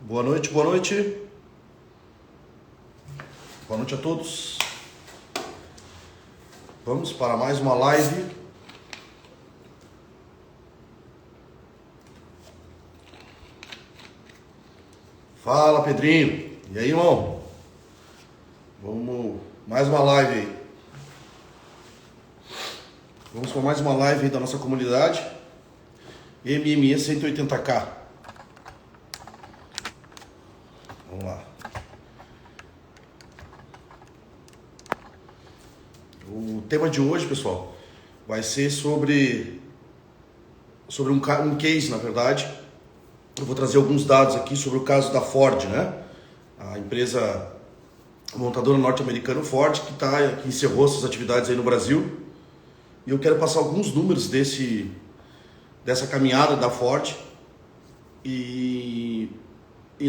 Boa noite, boa noite. Boa noite a todos. Vamos para mais uma live. Fala, Pedrinho. E aí, irmão? Vamos mais uma live aí. Vamos para mais uma live aí da nossa comunidade. MME 180K. Vamos lá. O tema de hoje, pessoal, vai ser sobre um case, na verdade. Eu vou trazer alguns dados aqui sobre o caso da Ford, né? A empresa montadora norte-americana Ford, que encerrou suas atividades aí no Brasil. E eu quero passar alguns números dessa caminhada da Ford. E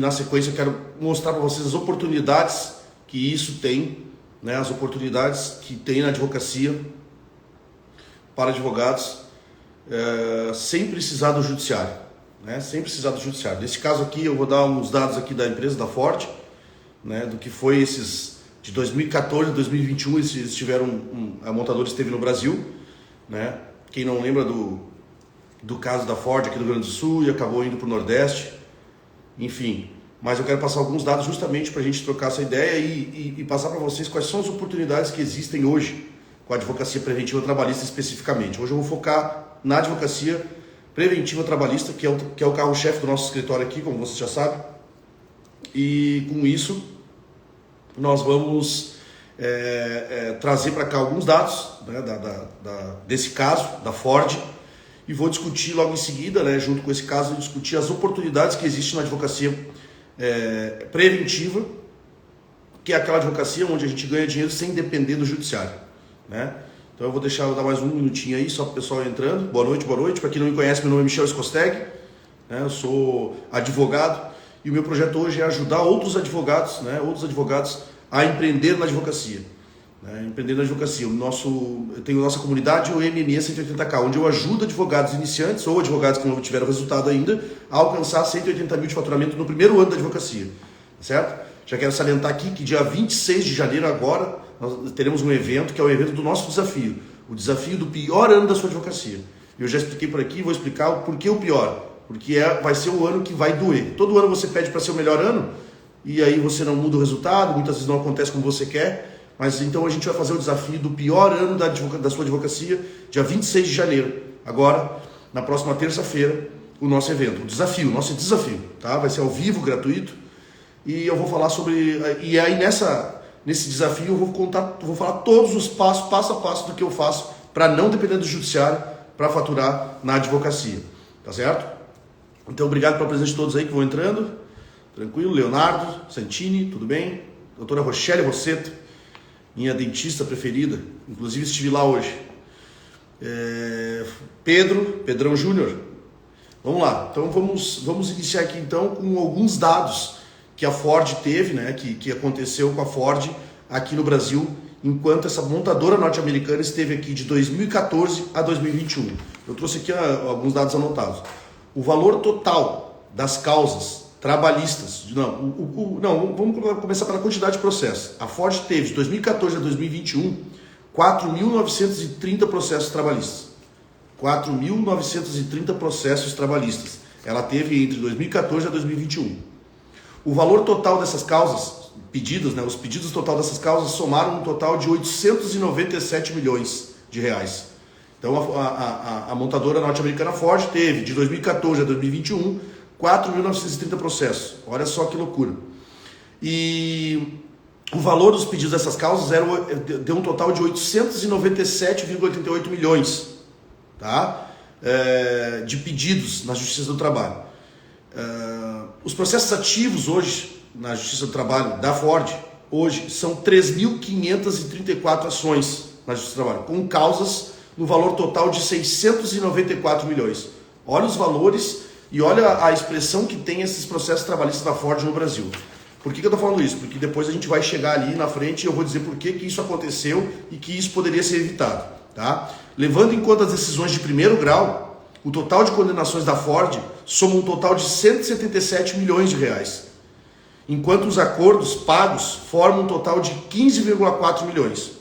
na sequência eu quero mostrar para vocês as oportunidades que isso tem, né? As oportunidades que tem na advocacia para advogados sem precisar do judiciário, né? Sem precisar do judiciário. Nesse caso aqui eu vou dar uns dados aqui da empresa da Ford, né? Do que foi esses de 2014 a 2021 eles tiveram a montadora esteve no Brasil, né? Quem não lembra do caso da Ford aqui do Rio Grande do Sul e acabou indo para o Nordeste. Enfim, mas eu quero passar alguns dados justamente para a gente trocar essa ideia e passar para vocês quais são as oportunidades que existem hoje com a advocacia preventiva trabalhista especificamente. Hoje eu vou focar na advocacia preventiva trabalhista, que é o carro-chefe do nosso escritório aqui, como vocês já sabem. E com isso, nós vamos trazer para cá alguns dados, né, desse caso, da Ford. E vou discutir logo em seguida, né, junto com esse caso, discutir as oportunidades que existem na advocacia preventiva, que é aquela advocacia onde a gente ganha dinheiro sem depender do judiciário, né? Então eu vou dar mais um minutinho aí, só para o pessoal entrando. Boa noite, boa noite. Para quem não me conhece, meu nome é Michel Skosteg, né? Eu sou advogado e o meu projeto hoje é ajudar outros advogados, né, a empreender na advocacia. Empreender na advocacia. Eu tenho nossa comunidade, o MME 180K, onde eu ajudo advogados iniciantes ou advogados que não tiveram resultado ainda a alcançar 180 mil de faturamento no primeiro ano da advocacia, certo? Já quero salientar aqui que dia 26 de janeiro agora nós teremos um evento que é o evento do nosso desafio, o desafio do pior ano da sua advocacia. Eu já expliquei por aqui, vou explicar o porquê o pior, porque vai ser o ano que vai doer. Todo ano você pede para ser o melhor ano e aí você não muda o resultado, muitas vezes não acontece como você quer. Mas então a gente vai fazer o desafio do pior ano da sua advocacia, dia 26 de janeiro. Agora, na próxima terça-feira, o nosso evento, o nosso desafio, tá? Vai ser ao vivo, gratuito. E eu vou falar sobre... E aí nesse desafio eu vou falar todos os passos, passo a passo do que eu faço para não depender do judiciário, para faturar na advocacia. Tá certo? Então, obrigado pela presença de todos aí que vão entrando. Tranquilo? Leonardo Santini, tudo bem? Doutora Rochelle Rosseto, minha dentista preferida, inclusive estive lá hoje. Pedrão Júnior. Vamos lá, então vamos iniciar aqui então com alguns dados que a Ford teve, né, que aconteceu com a Ford aqui no Brasil, enquanto essa montadora norte-americana esteve aqui de 2014 a 2021. Eu trouxe aqui alguns dados anotados. O valor total das causas trabalhistas, vamos começar pela quantidade de processos. A Ford teve de 2014 a 2021 4.930 processos trabalhistas. 4.930 processos trabalhistas. Ela teve entre 2014 a 2021. O valor total dessas causas, pedidos, né, os pedidos total dessas causas somaram um total de 897 milhões de reais. Então a montadora norte-americana Ford teve de 2014 a 2021 4.930 processos. Olha só que loucura. E o valor dos pedidos dessas causas deu um total de 897,88 milhões, tá? De pedidos na Justiça do Trabalho. Os processos ativos hoje na Justiça do Trabalho da Ford hoje são 3.534 ações na Justiça do Trabalho, com causas no valor total de 694 milhões. Olha os valores e olha a expressão que tem esses processos trabalhistas da Ford no Brasil. Por que eu estou falando isso? Porque depois a gente vai chegar ali na frente e eu vou dizer por que isso aconteceu e que isso poderia ser evitado. Tá? Levando em conta as decisões de primeiro grau, o total de condenações da Ford soma um total de 177 milhões de reais. enquanto os acordos pagos formam um total de 15,4 milhões.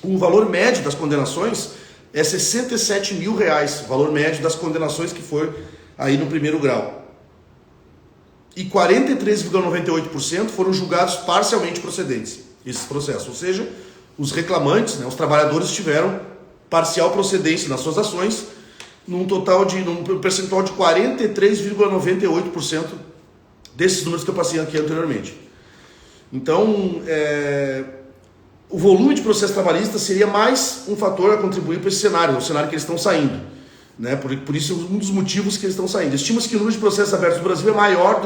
O valor médio das condenações é R$ 67 mil, o valor médio das condenações que foi aí no primeiro grau. E 43,98% foram julgados parcialmente procedentes, esses processos. Ou seja, os reclamantes, né, os trabalhadores tiveram parcial procedência nas suas ações, num percentual de 43,98% desses números que eu passei aqui anteriormente. Então, o volume de processo trabalhista seria mais um fator a contribuir para esse cenário, o cenário que eles estão saindo. Né? Por isso, um dos motivos que eles estão saindo. Estima-se que o número de processos abertos no Brasil é maior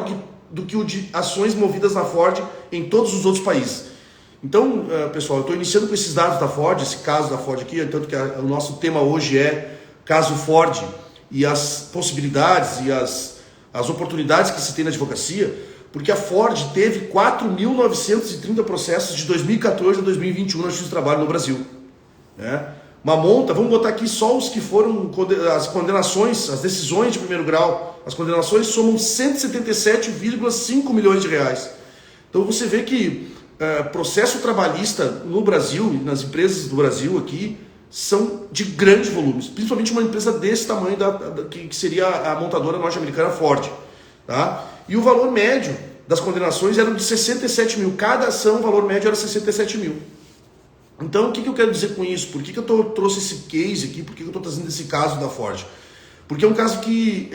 do que o de ações movidas na Ford em todos os outros países. Então, pessoal, eu estou iniciando com esses dados da Ford, esse caso da Ford aqui, tanto que o nosso tema hoje é caso Ford e as possibilidades e as oportunidades que se tem na advocacia, porque a Ford teve 4.930 processos de 2014 a 2021 na Justiça do Trabalho no Brasil. Né? Uma monta, vamos botar aqui só os que foram as condenações, as decisões de primeiro grau, as condenações somam 177,5 milhões de reais. Então você vê que processo trabalhista no Brasil e nas empresas do Brasil aqui são de grandes volumes, principalmente uma empresa desse tamanho que seria a montadora norte-americana Ford. Tá? E o valor médio das condenações era de 67 mil, cada ação o valor médio era 67 mil. Então o que eu quero dizer com isso? Por que eu trouxe esse case aqui, por que eu estou trazendo esse caso da Ford? Porque é um caso que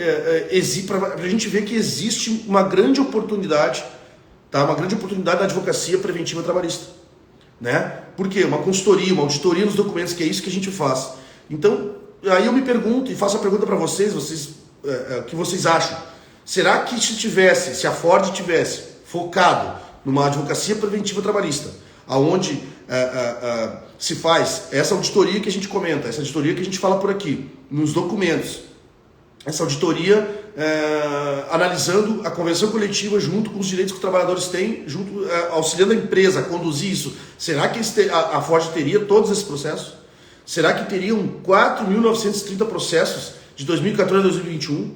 para a gente ver que existe uma grande oportunidade, tá? Uma grande oportunidade da advocacia preventiva trabalhista. Né? Por quê? Uma consultoria, uma auditoria nos documentos, que é isso que a gente faz. Então, aí eu me pergunto e faço a pergunta para vocês, o que vocês acham? Será que se a Ford tivesse focado numa advocacia preventiva trabalhista, aonde se faz essa auditoria que a gente comenta, essa auditoria que a gente fala por aqui, nos documentos, essa auditoria analisando a convenção coletiva junto com os direitos que os trabalhadores têm, auxiliando a empresa a conduzir isso, será que a Ford teria todos esses processos? Será que teriam 4.930 processos de 2014 a 2021?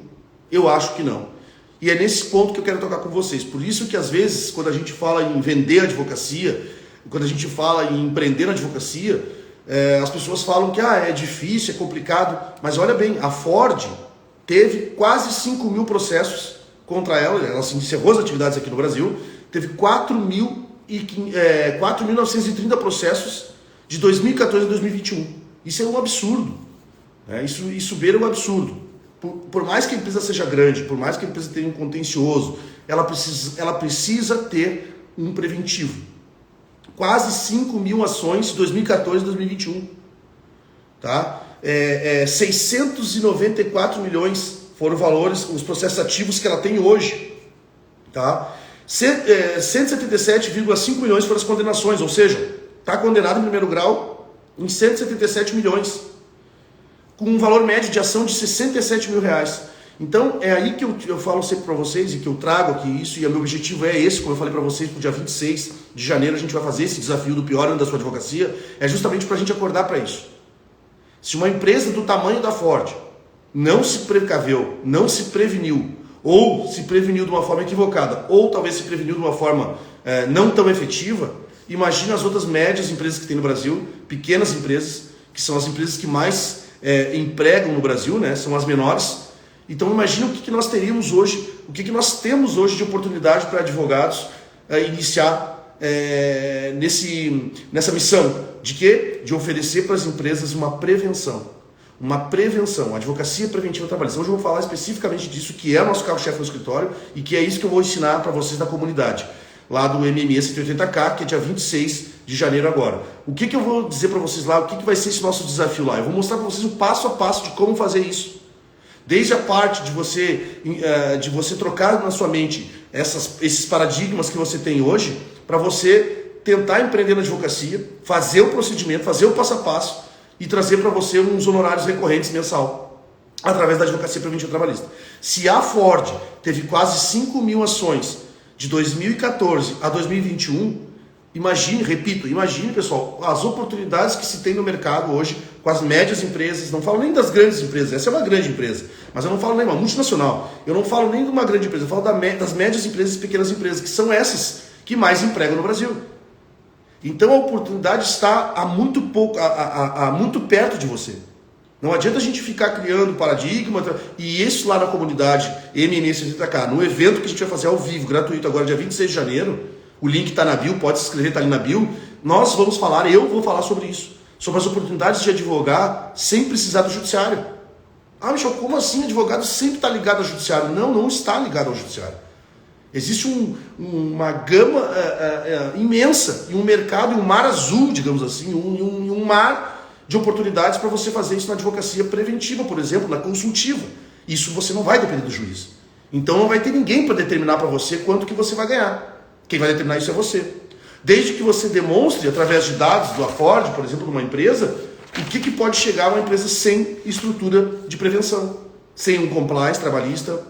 Eu acho que não. E é nesse ponto que eu quero tocar com vocês. Por isso que às vezes, quando a gente fala em vender a advocacia, quando a gente fala em empreender na advocacia, as pessoas falam que é difícil, é complicado, mas olha bem, a Ford teve quase 5 mil processos contra ela se encerrou as atividades aqui no Brasil, teve 4.930 processos de 2014 a 2021. Isso é um absurdo. Né? Isso beira um absurdo. Por mais que a empresa seja grande, por mais que a empresa tenha um contencioso, ela precisa ter um preventivo. Quase 5 mil ações de 2014 a 2021. Tá? 694 milhões foram valores, os processos ativos que ela tem hoje. Tá? 177,5 milhões foram as condenações, ou seja, está condenado em primeiro grau em 177 milhões, com um valor médio de ação de 67 mil reais. Então é aí que eu falo sempre para vocês e que eu trago aqui isso, e o meu objetivo é esse, como eu falei para vocês, no dia 26 de janeiro a gente vai fazer esse desafio do pior ano da sua advocacia, é justamente para a gente acordar para isso. Se uma empresa do tamanho da Ford não se precaveu, não se preveniu, ou se preveniu de uma forma equivocada, ou talvez se preveniu de uma forma não tão efetiva, imagina as outras médias empresas que tem no Brasil, pequenas empresas, que são as empresas que mais empregam no Brasil, né? São as menores. Então imagina o que nós teríamos hoje, o que nós temos hoje de oportunidade para advogados iniciar nessa missão de quê? De oferecer para as empresas uma prevenção, a advocacia preventiva trabalhista. Hoje eu vou falar especificamente disso, que é o nosso carro-chefe no escritório e que é isso que eu vou ensinar para vocês da comunidade, lá do MME 180K, que é dia 26 de janeiro agora. O que eu vou dizer para vocês lá, o que vai ser esse nosso desafio lá? Eu vou mostrar para vocês o passo a passo de como fazer isso. Desde a parte de você trocar na sua mente esses paradigmas que você tem hoje, para você tentar empreender na advocacia, fazer o procedimento, fazer o passo a passo e trazer para você uns honorários recorrentes mensal, através da advocacia preventiva trabalhista. Se a Ford teve quase 5 mil ações de 2014 a 2021, Imagine, repito, imagine, pessoal, as oportunidades que se tem no mercado hoje com as médias empresas, não falo nem das grandes empresas, essa é uma grande empresa, mas eu não falo nem uma multinacional, eu não falo nem de uma grande empresa, eu falo das médias empresas e pequenas empresas, que são essas que mais empregam no Brasil. Então a oportunidade está muito perto de você. Não adianta a gente ficar criando paradigma, e isso lá na comunidade MMS30K, no evento que a gente vai fazer ao vivo, gratuito, agora dia 26 de janeiro, o link está na bio, pode se inscrever, está ali na bio. Nós vamos falar, eu vou falar sobre isso, sobre as oportunidades de advogar sem precisar do judiciário. Ah, Michel, como assim advogado sempre está ligado ao judiciário? Não, não está ligado ao judiciário. Existe uma gama imensa, e um mercado, e um mar azul, digamos assim, um mar de oportunidades para você fazer isso na advocacia preventiva, por exemplo, na consultiva. Isso você não vai depender do juiz. Então não vai ter ninguém para determinar para você quanto que você vai ganhar. Quem vai determinar isso é você. Desde que você demonstre, através de dados do Aford, por exemplo, numa empresa, o que pode chegar a uma empresa sem estrutura de prevenção. Sem um compliance trabalhista,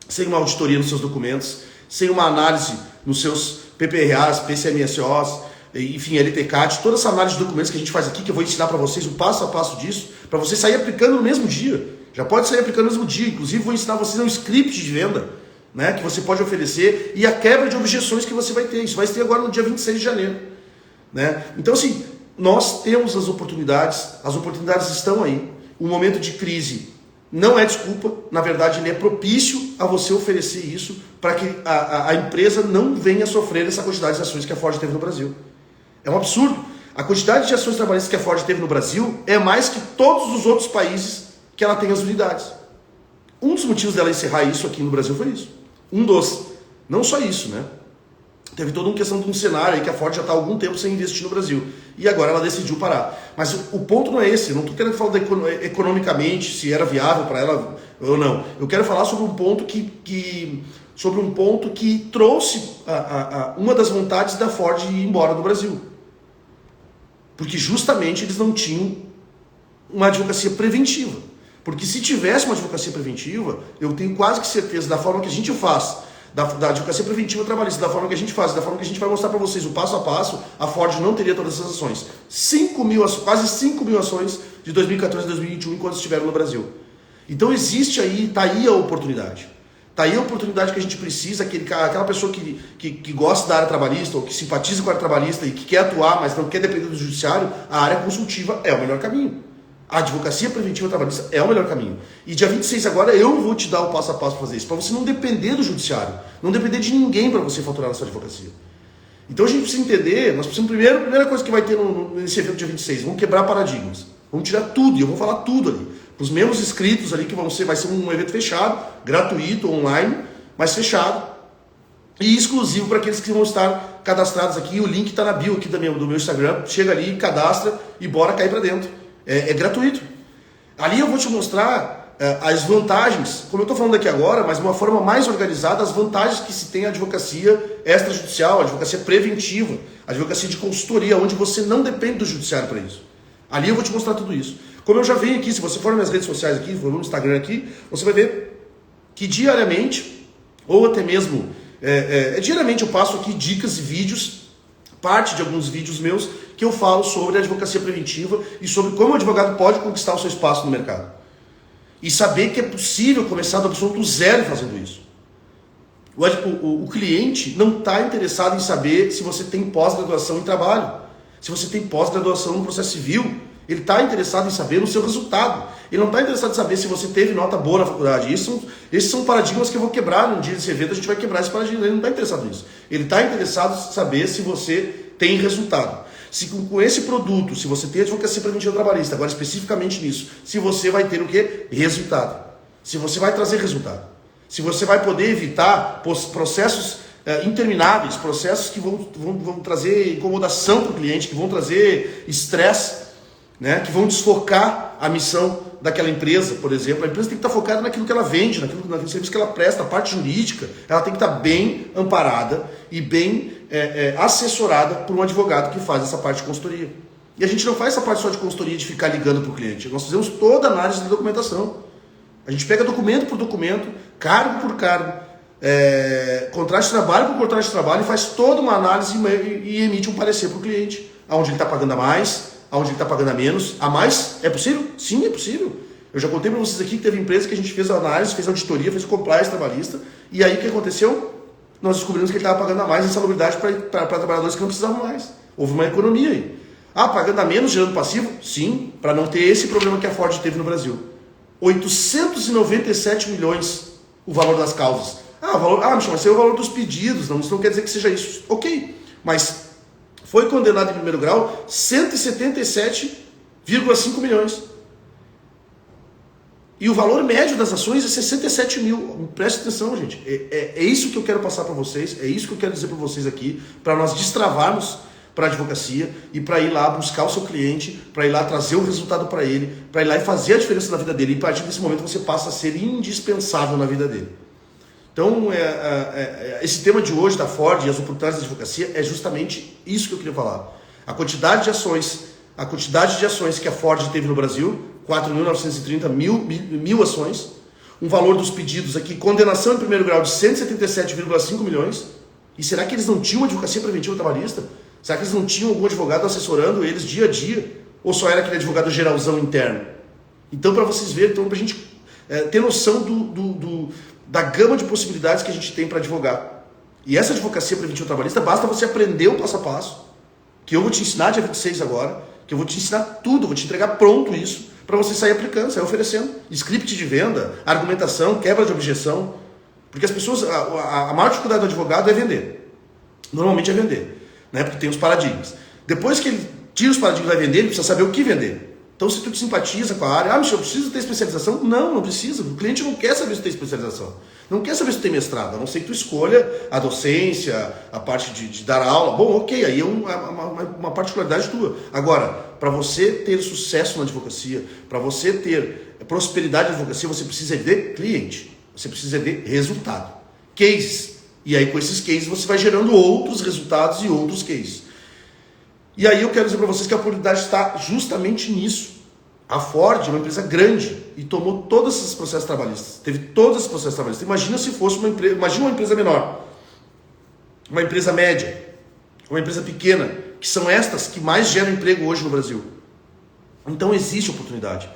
sem uma auditoria nos seus documentos, sem uma análise nos seus PPRAs, PCMSOs, enfim, LTCAT, toda essa análise de documentos que a gente faz aqui, que eu vou ensinar para vocês o passo a passo disso, para você sair aplicando no mesmo dia. Já pode sair aplicando no mesmo dia. Inclusive, vou ensinar vocês um script de venda, né, que você pode oferecer, e a quebra de objeções que você vai ter. Isso vai ter agora no dia 26 de janeiro. Né? Então, assim, nós temos as oportunidades estão aí. O momento de crise não é desculpa, na verdade ele é propício a você oferecer isso para que a empresa não venha sofrer essa quantidade de ações que a Ford teve no Brasil. É um absurdo. A quantidade de ações trabalhistas que a Ford teve no Brasil é mais que todos os outros países que ela tem as unidades. Um dos motivos dela encerrar isso aqui no Brasil foi isso. Um dos. Não só isso, né? Teve toda uma questão de um cenário aí que a Ford já está há algum tempo sem investir no Brasil. E agora ela decidiu parar. Mas o ponto não é esse. Eu não estou querendo falar economicamente, se era viável para ela ou não. Eu quero falar sobre um ponto que trouxe uma das vontades da Ford de ir embora do Brasil. Porque justamente eles não tinham uma advocacia preventiva. Porque se tivesse uma advocacia preventiva, eu tenho quase que certeza, da forma que a gente faz, da advocacia preventiva trabalhista, da forma que a gente faz, da forma que a gente vai mostrar para vocês o passo a passo, a Ford não teria todas essas ações. Quase 5 mil ações de 2014 a 2021 enquanto estiveram no Brasil. Então existe aí, está aí a oportunidade. Está aí a oportunidade que a gente precisa, aquela pessoa que gosta da área trabalhista, ou que simpatiza com a área trabalhista e que quer atuar, mas não quer depender do judiciário, a área consultiva é o melhor caminho. A advocacia preventiva trabalhista é o melhor caminho. E dia 26 agora eu vou te dar o passo a passo para fazer isso, para você não depender do judiciário, não depender de ninguém para você faturar na sua advocacia. Então a gente precisa entender, nós precisamos a primeira coisa que vai ter nesse evento dia 26, vamos quebrar paradigmas, vamos tirar tudo, e eu vou falar tudo ali. Para os membros inscritos ali, que vai ser um evento fechado, gratuito, online, mas fechado, e exclusivo para aqueles que vão estar cadastrados aqui. O link está na bio aqui do meu Instagram, chega ali, cadastra e bora cair para dentro. É gratuito. Ali eu vou te mostrar as vantagens, como eu estou falando aqui agora, mas de uma forma mais organizada, as vantagens que se tem a advocacia extrajudicial, a advocacia preventiva, a advocacia de consultoria, onde você não depende do judiciário para isso. Ali eu vou te mostrar tudo isso. Como eu já venho aqui, se você for nas minhas redes sociais aqui, for no Instagram aqui, você vai ver que diariamente, ou até mesmo diariamente eu passo aqui dicas e vídeos, parte de alguns vídeos meus, que eu falo sobre a advocacia preventiva e sobre como o advogado pode conquistar o seu espaço no mercado. E saber que é possível começar do absoluto zero fazendo isso. O cliente não está interessado em saber se você tem pós-graduação em trabalho, se você tem pós-graduação no processo civil. Ele está interessado em saber o seu resultado. Ele não está interessado em saber se você teve nota boa na faculdade. Esses são paradigmas que eu vou quebrar num dia desse evento. A gente vai quebrar esse paradigma. Ele não está interessado nisso. Ele está interessado em saber se você tem resultado. Se com esse produto, se você tem advocacia preventiva trabalhista, agora especificamente nisso, se você vai ter o quê? Resultado. Se você vai trazer resultado. Se você vai poder evitar processos intermináveis, processos que vão trazer incomodação para o cliente, que vão trazer estresse, né, que vão desfocar a missão daquela empresa, por exemplo. A empresa tem que estar focada naquilo que ela vende, naquele serviço que ela presta, a parte jurídica, ela tem que estar bem amparada e bem assessorada por um advogado que faz essa parte de consultoria. E a gente não faz essa parte só de consultoria de ficar ligando para o cliente, nós fazemos toda a análise da documentação. A gente pega documento por documento, cargo por cargo, contrato de trabalho por contrato de trabalho, e faz toda uma análise e emite um parecer para o cliente, aonde ele está pagando a mais, aonde ele está pagando a menos. A mais é possível? Sim, é possível. Eu já contei para vocês aqui que teve empresa que a gente fez a análise, fez a auditoria, fez o compliance trabalhista, e aí o que aconteceu? Nós descobrimos que ele estava pagando a mais insalubridade para trabalhadores que não precisavam mais. Houve uma economia aí. Pagando a menos, gerando passivo? Sim, para não ter esse problema que a Ford teve no Brasil. 897 milhões o valor das causas. Michel, mas esse é o valor dos pedidos, não, isso não quer dizer que seja isso. Ok, mas foi condenado em primeiro grau 177,5 milhões. E o valor médio das ações é 67 mil. Preste atenção, gente. É isso que eu quero passar para vocês, é isso que eu quero dizer para vocês aqui, para nós destravarmos para a advocacia e para ir lá buscar o seu cliente, para ir lá trazer o resultado para ele, para ir lá e fazer a diferença na vida dele. E a partir desse momento você passa a ser indispensável na vida dele. Então, esse tema de hoje da Ford e as oportunidades da advocacia é justamente isso que eu queria falar. A quantidade de ações que a Ford teve no Brasil, 4.930 mil ações, um valor dos pedidos aqui, condenação em primeiro grau de 177,5 milhões. E será que eles não tinham uma advocacia preventiva trabalhista? Será que eles não tinham algum advogado assessorando eles dia a dia? Ou só era aquele advogado geralzão interno? Então, para vocês verem, para a gente ter noção da gama de possibilidades que a gente tem para advogar. E essa advocacia preventiva trabalhista, basta você aprender o passo a passo, que eu vou te ensinar dia 26 agora, que eu vou te ensinar tudo, vou te entregar pronto isso, para você sair aplicando, sair oferecendo. Script de venda, argumentação, quebra de objeção. Porque as pessoas, a maior dificuldade do advogado é vender. Normalmente é vender, né? Porque tem os paradigmas. Depois que ele tira os paradigmas e vai vender, ele precisa saber o que vender. Então, se tu te simpatiza com a área, Michel, eu preciso ter especialização? Não precisa. O cliente não quer saber se tem especialização. Não quer saber se tem mestrado, a não ser que tu escolha a docência, a parte de dar aula. Bom, ok, aí é uma particularidade tua. Agora, para você ter sucesso na advocacia, para você ter prosperidade na advocacia, você precisa de cliente, você precisa de resultado, cases. E aí com esses cases você vai gerando outros resultados e outros cases. E aí eu quero dizer para vocês que a oportunidade está justamente nisso. A Ford é uma empresa grande e tomou todos esses processos trabalhistas. Teve todos esses processos trabalhistas. Imagina se fosse uma empresa, imagina uma empresa menor, uma empresa média, uma empresa pequena, que são estas que mais geram emprego hoje no Brasil. Então existe oportunidade.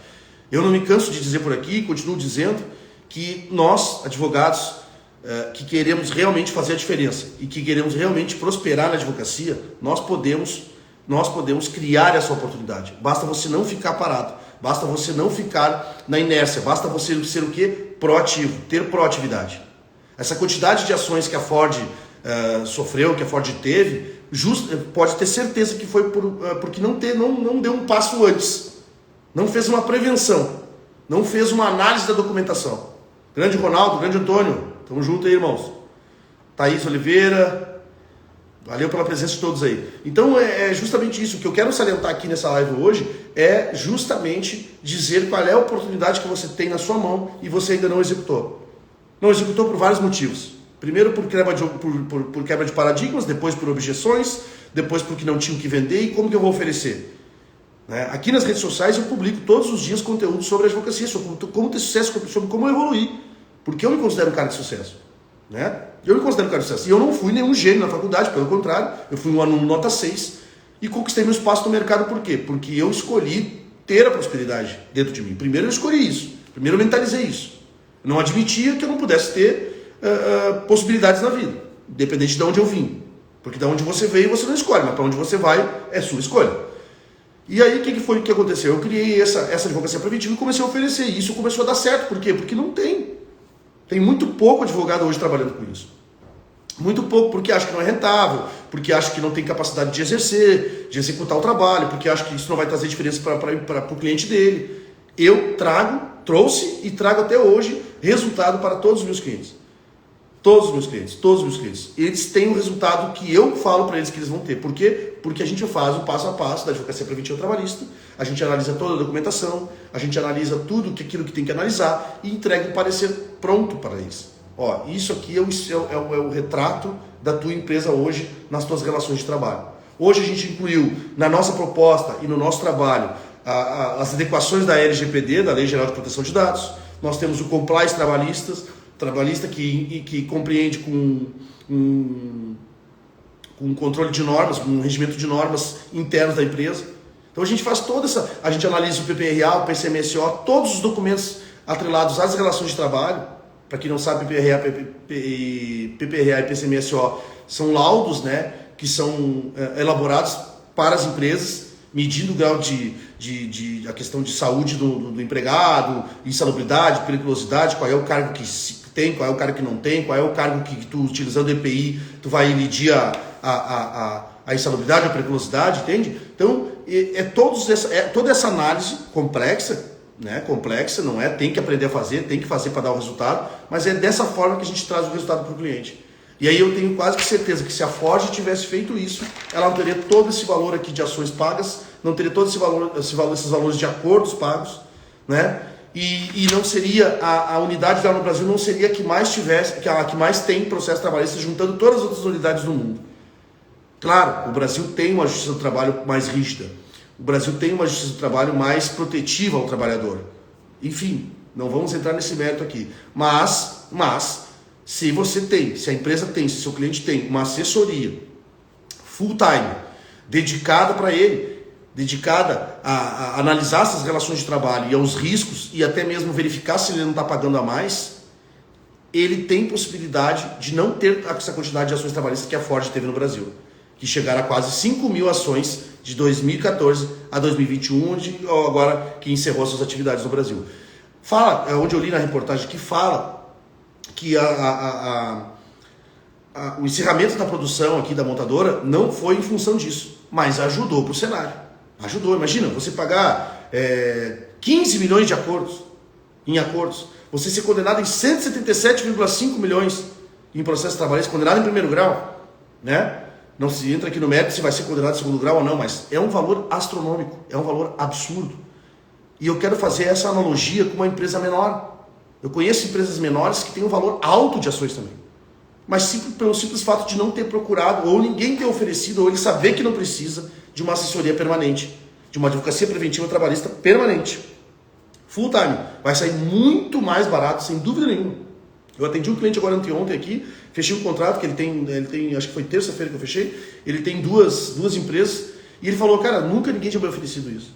Eu não me canso de dizer por aqui, continuo dizendo, que nós, advogados, que queremos realmente fazer a diferença e que queremos realmente prosperar na advocacia, nós podemos criar essa oportunidade. Basta você não ficar parado, basta você não ficar na inércia, basta você ser o quê? Proativo, ter proatividade. Essa quantidade de ações que a Ford sofreu, que a Ford teve, pode ter certeza que foi porque não deu um passo antes, não fez uma prevenção, não fez uma análise da documentação. Grande Ronaldo, grande Antônio, tamo junto aí, irmãos. Thaís Oliveira, valeu pela presença de todos aí. Então é justamente isso. O que eu quero salientar aqui nessa live hoje é justamente dizer qual é a oportunidade que você tem na sua mão e você ainda não executou. Não executou por vários motivos. Primeiro por quebra de paradigmas, depois por objeções, depois porque não tinha o que vender e como que eu vou oferecer. Né? Aqui nas redes sociais eu publico todos os dias conteúdo sobre advocacia, sobre como ter sucesso, sobre como evoluir. Porque eu me considero um cara de sucesso. Né? Eu me considero um cara de sucesso. E eu não fui nenhum gênio na faculdade, pelo contrário, eu fui um aluno nota 6 e conquistei meu espaço no mercado. Por quê? Porque eu escolhi ter a prosperidade dentro de mim. Primeiro eu escolhi isso. Primeiro eu mentalizei isso. Eu não admitia que eu não pudesse ter possibilidades na vida, independente de onde eu vim. Porque de onde você veio você não escolhe, mas para onde você vai é sua escolha. E aí o que foi que aconteceu? Eu criei essa advocacia preventiva e comecei a oferecer. E isso começou a dar certo. Por quê? Porque não tem. Tem muito pouco advogado hoje trabalhando com isso. Muito pouco, porque acha que não é rentável, porque acha que não tem capacidade de exercer, de executar o trabalho, porque acha que isso não vai trazer diferença para o cliente dele. Eu trouxe e trago até hoje resultado para todos os meus clientes. Todos os meus clientes. Eles têm o resultado que eu falo para eles que eles vão ter. Por quê? Porque a gente faz o passo a passo da advocacia preventiva trabalhista, a gente analisa toda a documentação, a gente analisa tudo aquilo que tem que analisar e entrega um parecer pronto para eles. Ó, isso aqui é o retrato da tua empresa hoje nas tuas relações de trabalho. Hoje a gente incluiu na nossa proposta e no nosso trabalho as adequações da LGPD, da Lei Geral de Proteção de Dados. Nós temos o compliance trabalhistas, trabalhista que compreende com um controle de normas, com um regimento de normas internos da empresa. Então a gente faz a gente analisa o PPRA, o PCMSO, todos os documentos atrelados às relações de trabalho. Para quem não sabe, PPRA e PCMSO são laudos, né, que são elaborados para as empresas, medindo o grau a questão de saúde do empregado, insalubridade, periculosidade, qual é o cargo que tem, qual é o cargo que não tem, qual é o cargo que tu, utilizando o EPI, tu vai medir a insalubridade, a periculosidade, entende? Então, toda essa análise complexa, né? Complexa, não é? Tem que aprender a fazer, tem que fazer para dar o resultado, mas é dessa forma que a gente traz o resultado para o cliente. E aí eu tenho quase que certeza que se a Ford tivesse feito isso, ela não teria todo esse valor aqui de ações pagas, não teria todo esses valores de acordos pagos, né? E não seria, a unidade dela no Brasil não seria a que mais tem processo trabalhista, juntando todas as outras unidades do mundo. Claro, o Brasil tem uma justiça do trabalho mais rígida. O Brasil tem uma justiça do trabalho mais protetiva ao trabalhador. Enfim, não vamos entrar nesse mérito aqui. Mas se a empresa tem, se o seu cliente tem uma assessoria full time, dedicada para ele, dedicada a analisar essas relações de trabalho e aos riscos e até mesmo verificar se ele não está pagando a mais, ele tem possibilidade de não ter essa quantidade de ações trabalhistas que a Ford teve no Brasil, que chegaram a quase 5 mil ações de 2014 a 2021, agora que encerrou suas atividades no Brasil. Fala, onde eu li na reportagem que fala que o encerramento da produção aqui da montadora não foi em função disso, mas ajudou para o cenário. Ajudou, imagina, você pagar 15 milhões em acordos, você ser condenado em 177,5 milhões em processo trabalhista, condenado em primeiro grau, né? Não se entra aqui no mérito se vai ser condenado em segundo grau ou não, mas é um valor astronômico, é um valor absurdo. E eu quero fazer essa analogia com uma empresa menor. Eu conheço empresas menores que têm um valor alto de ações também, mas pelo simples fato de não ter procurado, ou ninguém ter oferecido, ou ele saber que não precisa de uma assessoria permanente, de uma advocacia preventiva trabalhista permanente, full time. Vai sair muito mais barato, sem dúvida nenhuma. Eu atendi um cliente agora anteontem aqui, fechei um contrato que ele tem, acho que foi terça-feira que eu fechei, ele tem duas empresas, e ele falou, cara, nunca ninguém tinha me oferecido isso.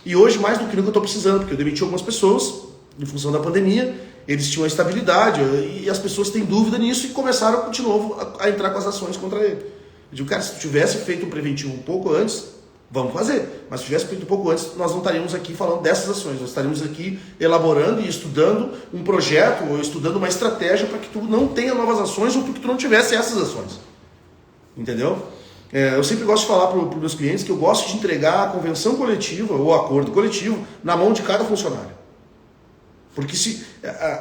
E hoje, mais do que nunca, eu estou precisando, porque eu demiti algumas pessoas, em função da pandemia, eles tinham a estabilidade, e as pessoas têm dúvida nisso e começaram de novo a entrar com as ações contra ele. Eu digo, cara, se tu tivesse feito um preventivo um pouco antes, vamos fazer. Mas se tivesse feito um pouco antes, nós não estaríamos aqui falando dessas ações. Nós estaríamos aqui elaborando e estudando um projeto ou estudando uma estratégia para que tu não tenha novas ações ou para que tu não tivesse essas ações. Entendeu? Eu sempre gosto de falar para os meus clientes que eu gosto de entregar a convenção coletiva ou acordo coletivo na mão de cada funcionário. Porque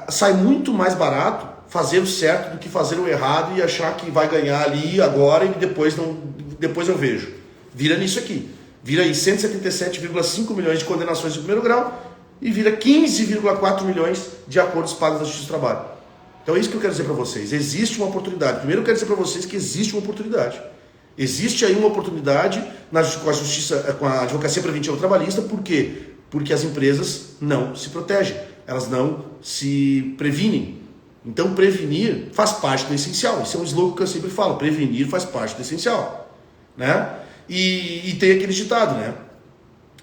sai muito mais barato fazer o certo do que fazer o errado e achar que vai ganhar ali agora e depois eu vejo. Vira nisso aqui. Vira aí 177,5 milhões de condenações de primeiro grau e vira 15,4 milhões de acordos pagos da Justiça do Trabalho. Então é isso que eu quero dizer para vocês. Existe uma oportunidade. Primeiro eu quero dizer para vocês que existe uma oportunidade. Existe aí uma oportunidade com a Justiça, com a Advocacia Preventiva Trabalhista. Por quê? Porque as empresas não se protegem. Elas não se previnem. Então prevenir faz parte do essencial. Esse é um slogan que eu sempre falo. Prevenir faz parte do essencial. Né? E tem aquele ditado, né?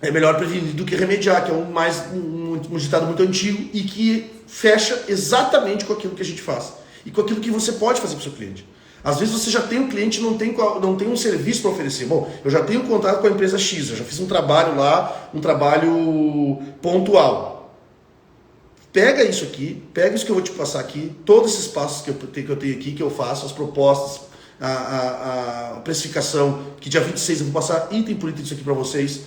É melhor prevenir do que remediar, que é um ditado muito antigo e que fecha exatamente com aquilo que a gente faz. E com aquilo que você pode fazer para o seu cliente. Às vezes você já tem um cliente e não tem um serviço para oferecer. Bom, eu já tenho contato com a empresa X, eu já fiz um trabalho lá, um trabalho pontual. Pega isso aqui, pega isso que eu vou te passar aqui, todos esses passos que eu tenho aqui, que eu faço, as propostas, a precificação, que dia 26 eu vou passar item por item isso aqui para vocês,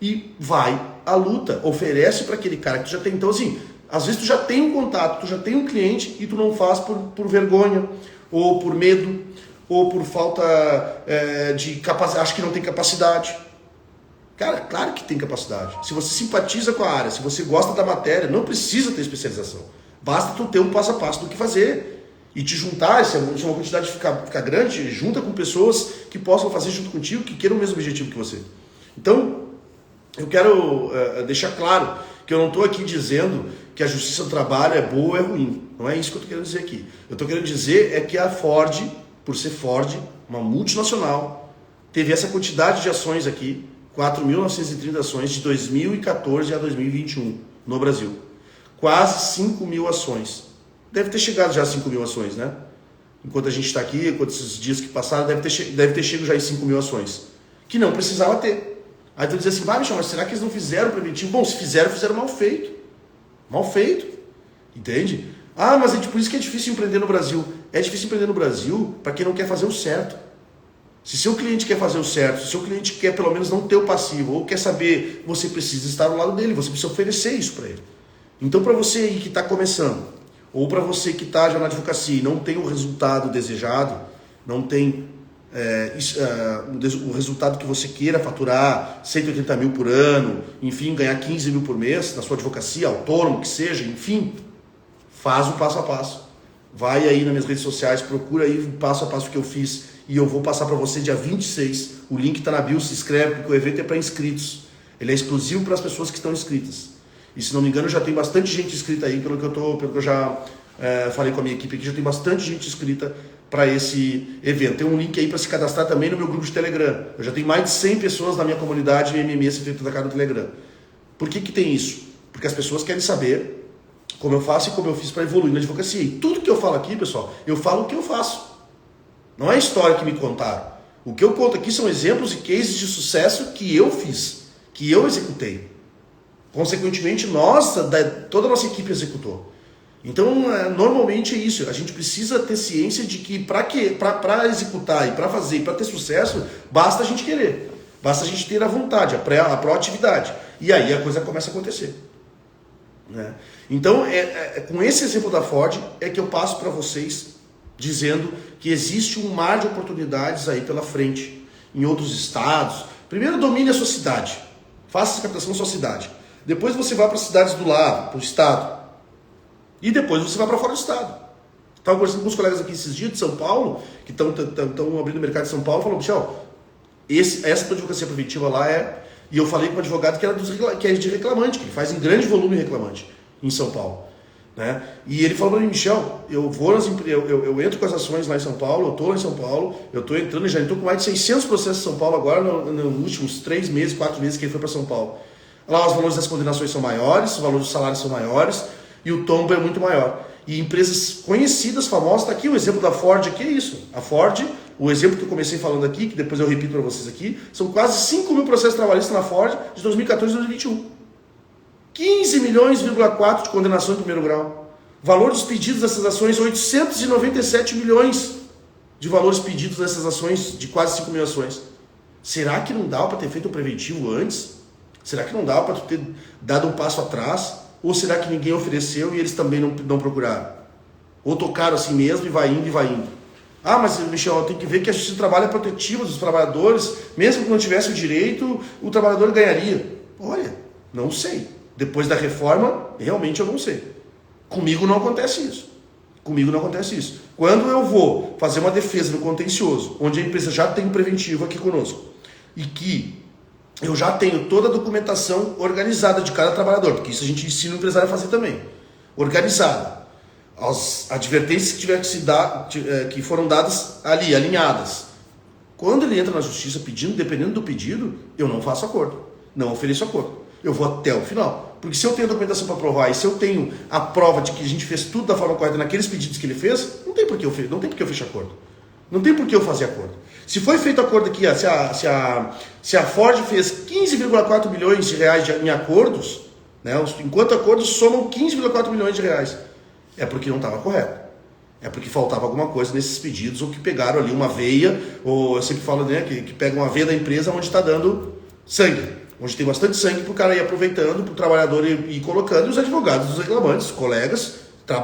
e vai à luta, oferece para aquele cara que tu já tem. Então assim, às vezes tu já tem um contato, tu já tem um cliente e tu não faz por vergonha, ou por medo, ou por falta de capacidade, acho que não tem capacidade. Cara, claro que tem capacidade. Se você simpatiza com a área, se você gosta da matéria, não precisa ter especialização. Basta tu ter um passo a passo do que fazer. E te juntar, se uma quantidade ficar grande, junta com pessoas que possam fazer junto contigo, que queiram o mesmo objetivo que você. Então, eu quero deixar claro que eu não estou aqui dizendo que a justiça do trabalho é boa ou é ruim. Não é isso que eu estou querendo dizer aqui. Eu estou querendo dizer é que a Ford, por ser Ford, uma multinacional, teve essa quantidade de ações aqui, 4.930 ações de 2014 a 2021 no Brasil. Quase 5 mil ações. Deve ter chegado já a 5 mil ações, né? Enquanto a gente está aqui, enquanto esses dias que passaram, deve ter chegado já em 5 mil ações. Que não precisava ter. Aí tu diz assim, Michel, mas será que eles não fizeram preventivo? Bom, se fizeram, fizeram mal feito. Mal feito. Entende? Ah, mas por isso que é difícil empreender no Brasil. É difícil empreender no Brasil para quem não quer fazer o certo. Se seu cliente quer fazer o certo, se seu cliente quer pelo menos não ter o passivo, ou quer saber, você precisa estar ao lado dele, você precisa oferecer isso para ele. Então, para você aí que está começando, ou para você que está já na advocacia e não tem o resultado desejado, não tem o resultado que você queira faturar, 180 mil por ano, enfim, ganhar 15 mil por mês na sua advocacia, autônomo que seja, enfim, faz o passo a passo. Vai aí nas minhas redes sociais, procura aí o passo a passo que eu fiz e eu vou passar para você dia 26. O link está na bio, se inscreve, porque o evento é para inscritos. Ele é exclusivo para as pessoas que estão inscritas. E se não me engano, já tem bastante gente inscrita aí, pelo que eu já falei com a minha equipe aqui, já tem bastante gente inscrita para esse evento. Tem um link aí para se cadastrar também no meu grupo de Telegram. Eu já tenho mais de 100 pessoas na minha comunidade MMS Feito da Cara no Telegram. Por que tem isso? Porque as pessoas querem saber como eu faço e como eu fiz para evoluir na advocacia. E tudo que eu falo aqui, pessoal, eu falo o que eu faço. Não é história que me contaram. O que eu conto aqui são exemplos e cases de sucesso que eu fiz, que eu executei. Consequentemente, toda a nossa equipe executou. Então, normalmente é isso. A gente precisa ter ciência de que para executar e para fazer, para ter sucesso, basta a gente querer. Basta a gente ter a vontade, a proatividade. E aí a coisa começa a acontecer. Né? Então, com esse exemplo da Ford, é que eu passo para vocês dizendo que existe um mar de oportunidades aí pela frente, em outros estados. Primeiro, domine a sua cidade. Faça essa captação na sua cidade. Depois você vai para as cidades do lado, para o estado. E depois você vai para fora do estado. Estava conversando com os colegas aqui esses dias de São Paulo, que estão abrindo o mercado de São Paulo, falou, Michel, essa advocacia preventiva lá é... E eu falei com um advogado que é de reclamante, que faz em grande volume reclamante em São Paulo. Né? E ele falou para mim, Michel, eu entro com as ações lá em São Paulo, eu estou lá em São Paulo, eu estou entrando, já estou com mais de 600 processos em São Paulo agora, nos últimos 3 meses, 4 meses que ele foi para São Paulo. Lá os valores das condenações são maiores, os valores dos salários são maiores e o tombo é muito maior. E empresas conhecidas, famosas, está aqui o exemplo da Ford, aqui é isso. A Ford, o exemplo que eu comecei falando aqui, que depois eu repito para vocês aqui, são quase 5 mil processos trabalhistas na Ford de 2014 a 2021. 15 milhões,4 de condenação em primeiro grau. Valor dos pedidos dessas ações, 897 milhões de valores pedidos dessas ações, de quase 5 mil ações. Será que não dá para ter feito um preventivo antes? Será que não dá para ter dado um passo atrás? Ou será que ninguém ofereceu e eles também não procuraram? Ou tocaram assim mesmo e vai indo e vai indo? Ah, mas Michel, tem que ver que a justiça do trabalho é protetiva dos trabalhadores, mesmo que não tivesse o direito, o trabalhador ganharia. Olha, não sei. Depois da reforma, realmente eu não sei. Comigo não acontece isso. Comigo não acontece isso. Quando eu vou fazer uma defesa no contencioso, onde a empresa já tem um preventivo aqui conosco, e que eu já tenho toda a documentação organizada de cada trabalhador, porque isso a gente ensina o empresário a fazer também. Organizada. As advertências que tiver que se dar, que foram dadas ali, alinhadas. Quando ele entra na justiça pedindo, dependendo do pedido, eu não faço acordo. Não ofereço acordo. Eu vou até o final. Porque se eu tenho a documentação para provar e se eu tenho a prova de que a gente fez tudo da forma correta naqueles pedidos que ele fez, não tem por que eu fechar acordo. Não tem por que eu fazer acordo. Se foi feito acordo aqui, se a Ford fez 15,4 milhões de reais em acordos, né, enquanto acordos somam 15,4 milhões de reais, é porque não estava correto. É porque faltava alguma coisa nesses pedidos, ou que pegaram ali uma veia, ou eu sempre falo, né, que pegam uma veia da empresa onde está dando sangue. Onde tem bastante sangue para o cara ir aproveitando, para o trabalhador ir colocando, e os advogados, os reclamantes, os colegas,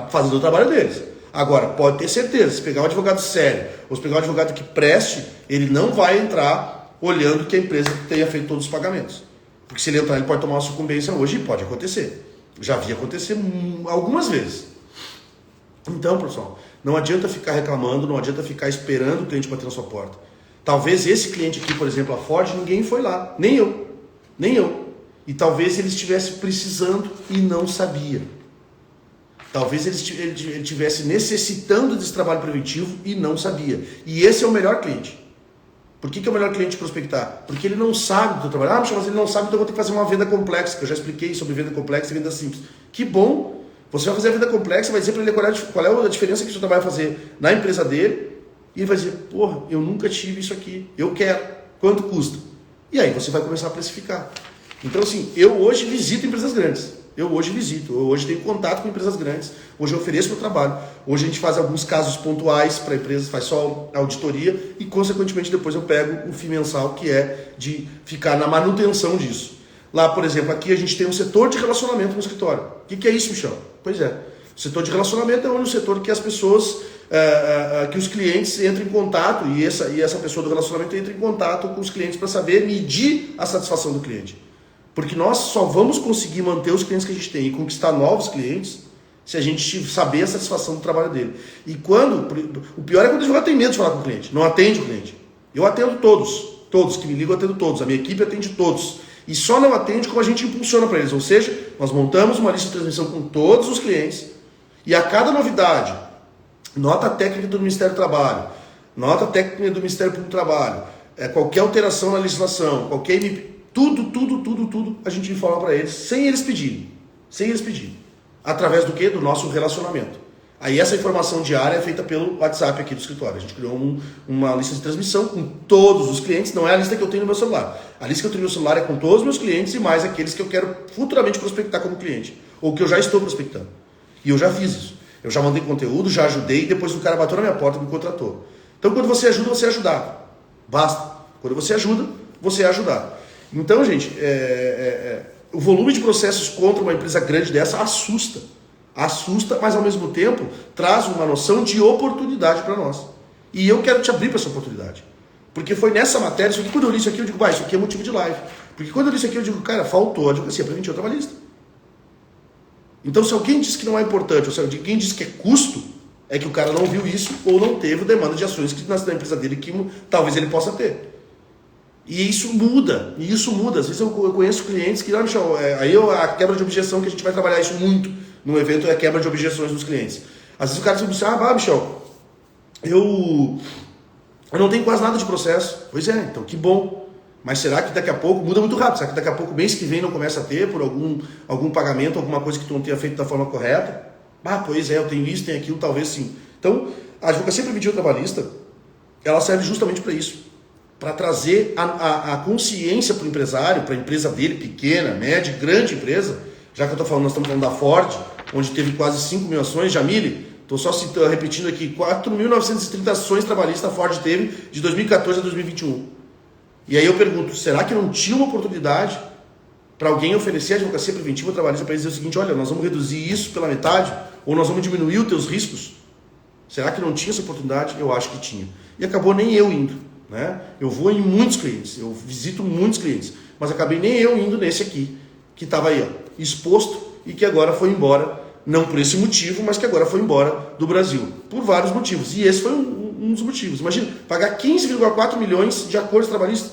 fazendo o trabalho deles. Agora, pode ter certeza, se pegar um advogado sério, ou se pegar um advogado que preste, ele não vai entrar olhando que a empresa tenha feito todos os pagamentos. Porque se ele entrar, ele pode tomar uma sucumbência hoje, e pode acontecer. Já vi acontecer algumas vezes. Então, pessoal, não adianta ficar reclamando, não adianta ficar esperando o cliente bater na sua porta. Talvez esse cliente aqui, por exemplo, a Ford, ninguém foi lá, nem eu. E talvez ele estivesse precisando e não sabia. Talvez ele tivesse necessitando desse trabalho preventivo e não sabia. E esse é o melhor cliente. Por que é o melhor cliente prospectar? Porque ele não sabe do teu trabalho. Mas ele não sabe, então eu vou ter que fazer uma venda complexa, que eu já expliquei sobre venda complexa e venda simples. Que bom! Você vai fazer a venda complexa, vai dizer para ele qual é a diferença que o seu trabalho vai fazer na empresa dele, e ele vai dizer, porra, eu nunca tive isso aqui, eu quero, quanto custa? E aí você vai começar a precificar. Então assim, eu hoje visito empresas grandes. Eu hoje tenho contato com empresas grandes, hoje eu ofereço meu trabalho, hoje a gente faz alguns casos pontuais para empresas, faz só auditoria e consequentemente depois eu pego o FII mensal que é de ficar na manutenção disso. Lá, por exemplo, aqui a gente tem um setor de relacionamento no escritório. O que é isso, Michel? Pois é, o setor de relacionamento é onde o setor que as pessoas, que os clientes entram em contato e essa pessoa do relacionamento entra em contato com os clientes para saber medir a satisfação do cliente. Porque nós só vamos conseguir manter os clientes que a gente tem e conquistar novos clientes se a gente saber a satisfação do trabalho dele. E o pior é quando o advogado tem medo de falar com o cliente, não atende o cliente. Eu atendo todos que me ligam eu atendo todos, a minha equipe atende todos. E só não atende como a gente impulsiona para eles, ou seja, nós montamos uma lista de transmissão com todos os clientes e a cada novidade, nota técnica do Ministério do Trabalho, nota técnica do Ministério Público do Trabalho, qualquer alteração na legislação, qualquer MP, tudo, a gente informa para eles, sem eles pedirem. Através do quê? Do nosso relacionamento. Aí essa informação diária é feita pelo WhatsApp aqui do escritório. A gente criou uma lista de transmissão com todos os clientes, não é a lista que eu tenho no meu celular. A lista que eu tenho no meu celular é com todos os meus clientes e mais aqueles que eu quero futuramente prospectar como cliente, ou que eu já estou prospectando. E eu já fiz isso. Eu já mandei conteúdo, já ajudei, depois o cara bateu na minha porta e me contratou. Então quando você ajuda, você é ajudado. Basta. Quando você ajuda, você é ajudado. Então, gente, o volume de processos contra uma empresa grande dessa assusta, mas ao mesmo tempo traz uma noção de oportunidade para nós. E eu quero te abrir para essa oportunidade. Porque foi nessa matéria, isso aqui, quando eu li isso aqui, eu digo, isso aqui é motivo de live. Porque quando eu li isso aqui, eu digo, cara, faltou a advocacia preventiva trabalhista. Então, se alguém diz que não é importante, ou se alguém diz que é custo, é que o cara não viu isso ou não teve demanda de ações que na empresa dele que talvez ele possa ter. E isso muda. Às vezes eu conheço clientes que, Michel, a quebra de objeção, que a gente vai trabalhar isso muito no evento, é a quebra de objeções dos clientes. Às vezes o cara diz assim, Michel, eu não tenho quase nada de processo. Pois é, então que bom. Mas será que daqui a pouco, muda muito rápido, será que daqui a pouco, mês que vem, não começa a ter por algum pagamento, alguma coisa que tu não tenha feito da forma correta? Pois é, eu tenho isso, tenho aquilo, talvez sim. Então, a advocacia preventiva trabalhista, ela serve justamente para isso. Para trazer a consciência para o empresário, para a empresa dele, pequena, média, grande empresa, já que nós estamos falando da Ford, onde teve quase 5 mil ações, Jamile, estou só repetindo aqui, 4.930 ações trabalhistas a Ford teve de 2014 a 2021. E aí eu pergunto, será que não tinha uma oportunidade para alguém oferecer a advocacia preventiva trabalhista para eles dizer o seguinte, olha, nós vamos reduzir isso pela metade, ou nós vamos diminuir os teus riscos? Será que não tinha essa oportunidade? Eu acho que tinha. E acabou nem eu indo. Né? Eu vou em muitos clientes, eu visito muitos clientes, mas acabei nem eu indo nesse aqui, que estava aí, exposto e que agora foi embora, não por esse motivo, mas que agora foi embora do Brasil, por vários motivos. E esse foi um dos motivos. Imagina, pagar 15,4 milhões de acordos trabalhistas,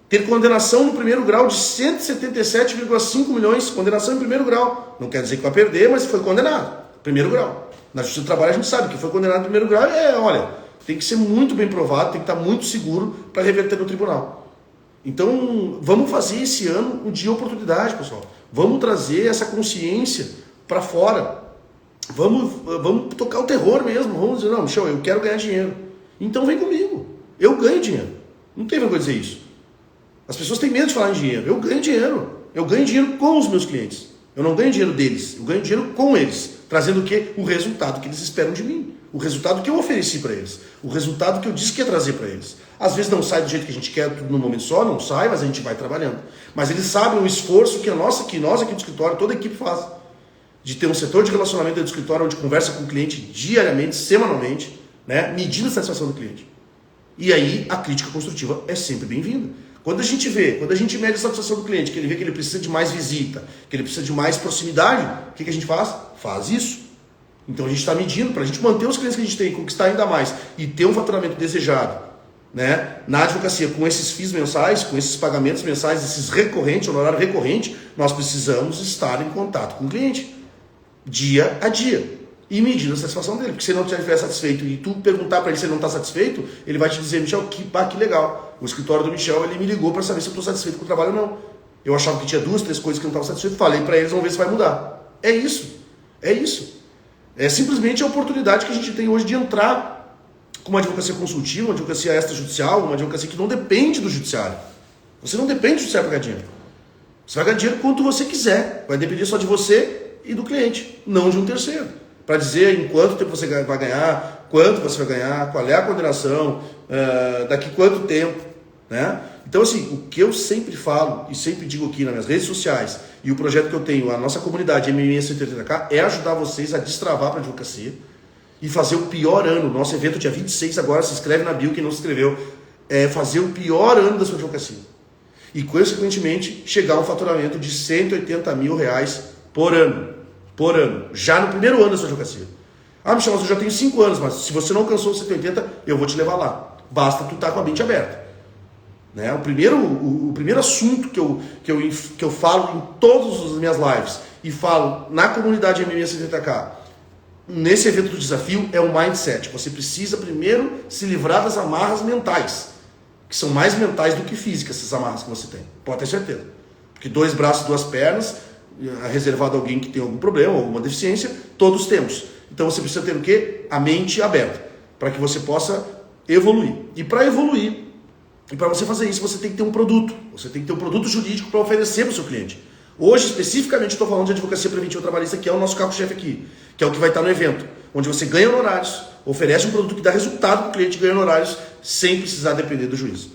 ter condenação no primeiro grau de 177,5 milhões, condenação em primeiro grau. Não quer dizer que vai perder, mas foi condenado, primeiro grau. Na Justiça do Trabalho a gente sabe que foi condenado em primeiro grau, tem que ser muito bem provado, tem que estar muito seguro para reverter no tribunal. Então, vamos fazer esse ano um dia de oportunidade, pessoal. Vamos trazer essa consciência para fora. Vamos tocar o terror mesmo. Vamos dizer, não, Michel, eu quero ganhar dinheiro. Então vem comigo. Eu ganho dinheiro. Não tem vergonha de dizer isso. As pessoas têm medo de falar em dinheiro. Eu ganho dinheiro. Eu ganho dinheiro com os meus clientes. Eu não ganho dinheiro deles. Eu ganho dinheiro com eles. Trazendo o quê? O resultado que eles esperam de mim. O resultado que eu ofereci para eles. O resultado que eu disse que ia trazer para eles. Às vezes não sai do jeito que a gente quer, tudo num momento só, não sai, mas a gente vai trabalhando. Mas eles sabem o esforço que nós aqui do escritório, toda a equipe faz. De ter um setor de relacionamento dentro do escritório, onde conversa com o cliente diariamente, semanalmente, né, medindo a satisfação do cliente. E aí a crítica construtiva é sempre bem-vinda. Quando a gente mede a satisfação do cliente, que ele vê que ele precisa de mais visita, que ele precisa de mais proximidade, o que a gente faz? Faz isso. Então a gente está medindo para a gente manter os clientes que a gente tem, conquistar ainda mais e ter um faturamento desejado, né? Na advocacia, com esses FIIs mensais, com esses pagamentos mensais, esses recorrentes, honorário recorrente, nós precisamos estar em contato com o cliente. dia a dia. E medindo a satisfação dele. Porque se ele não estiver satisfeito e tu perguntar para ele se ele não está satisfeito, ele vai te dizer, Michel, que legal. O escritório do Michel, ele me ligou para saber se eu estou satisfeito com o trabalho ou não. Eu achava que tinha 2, 3 coisas que eu não estava satisfeito. Falei para eles, vamos ver se vai mudar. É isso. É isso. É simplesmente a oportunidade que a gente tem hoje de entrar com uma advocacia consultiva, uma advocacia extrajudicial, uma advocacia que não depende do judiciário. Você não depende do judiciário para ganhar dinheiro. Você vai ganhar dinheiro quanto você quiser. Vai depender só de você e do cliente, não de um terceiro. Para dizer em quanto tempo você vai ganhar, quanto você vai ganhar, qual é a condenação, daqui quanto tempo, né? Então, assim, o que eu sempre falo e sempre digo aqui nas minhas redes sociais e o projeto que eu tenho, a nossa comunidade MMA 180K, é ajudar vocês a destravar para a advocacia e fazer o pior ano. Nosso evento dia 26 agora, se inscreve na bio, quem não se inscreveu, é fazer o pior ano da sua advocacia. E, consequentemente, chegar a um faturamento de R$180 mil por ano. Por ano. Já no primeiro ano da sua advocacia. Ah, Michel, mas eu já tenho 5 anos, mas se você não alcançou os 180, eu vou te levar lá. Basta tu estar com a mente aberta. Né? O primeiro assunto que eu falo em todas as minhas lives e falo na comunidade MMA 180K, nesse evento do desafio, é o mindset. Você precisa primeiro se livrar das amarras mentais, que são mais mentais do que físicas, essas amarras que você tem. Pode ter certeza. Porque 2 braços, 2 pernas, reservado a alguém que tem algum problema, alguma deficiência, todos temos. Então você precisa ter o quê? A mente aberta, para que você possa evoluir. E para evoluir, e para você fazer isso, você tem que ter um produto. Você tem que ter um produto jurídico para oferecer para o seu cliente. Hoje, especificamente, estou falando de advocacia preventiva trabalhista, que é o nosso carro-chefe aqui, que é o que vai estar no evento, onde você ganha honorários, oferece um produto que dá resultado para o cliente, ganha honorários, sem precisar depender do juiz.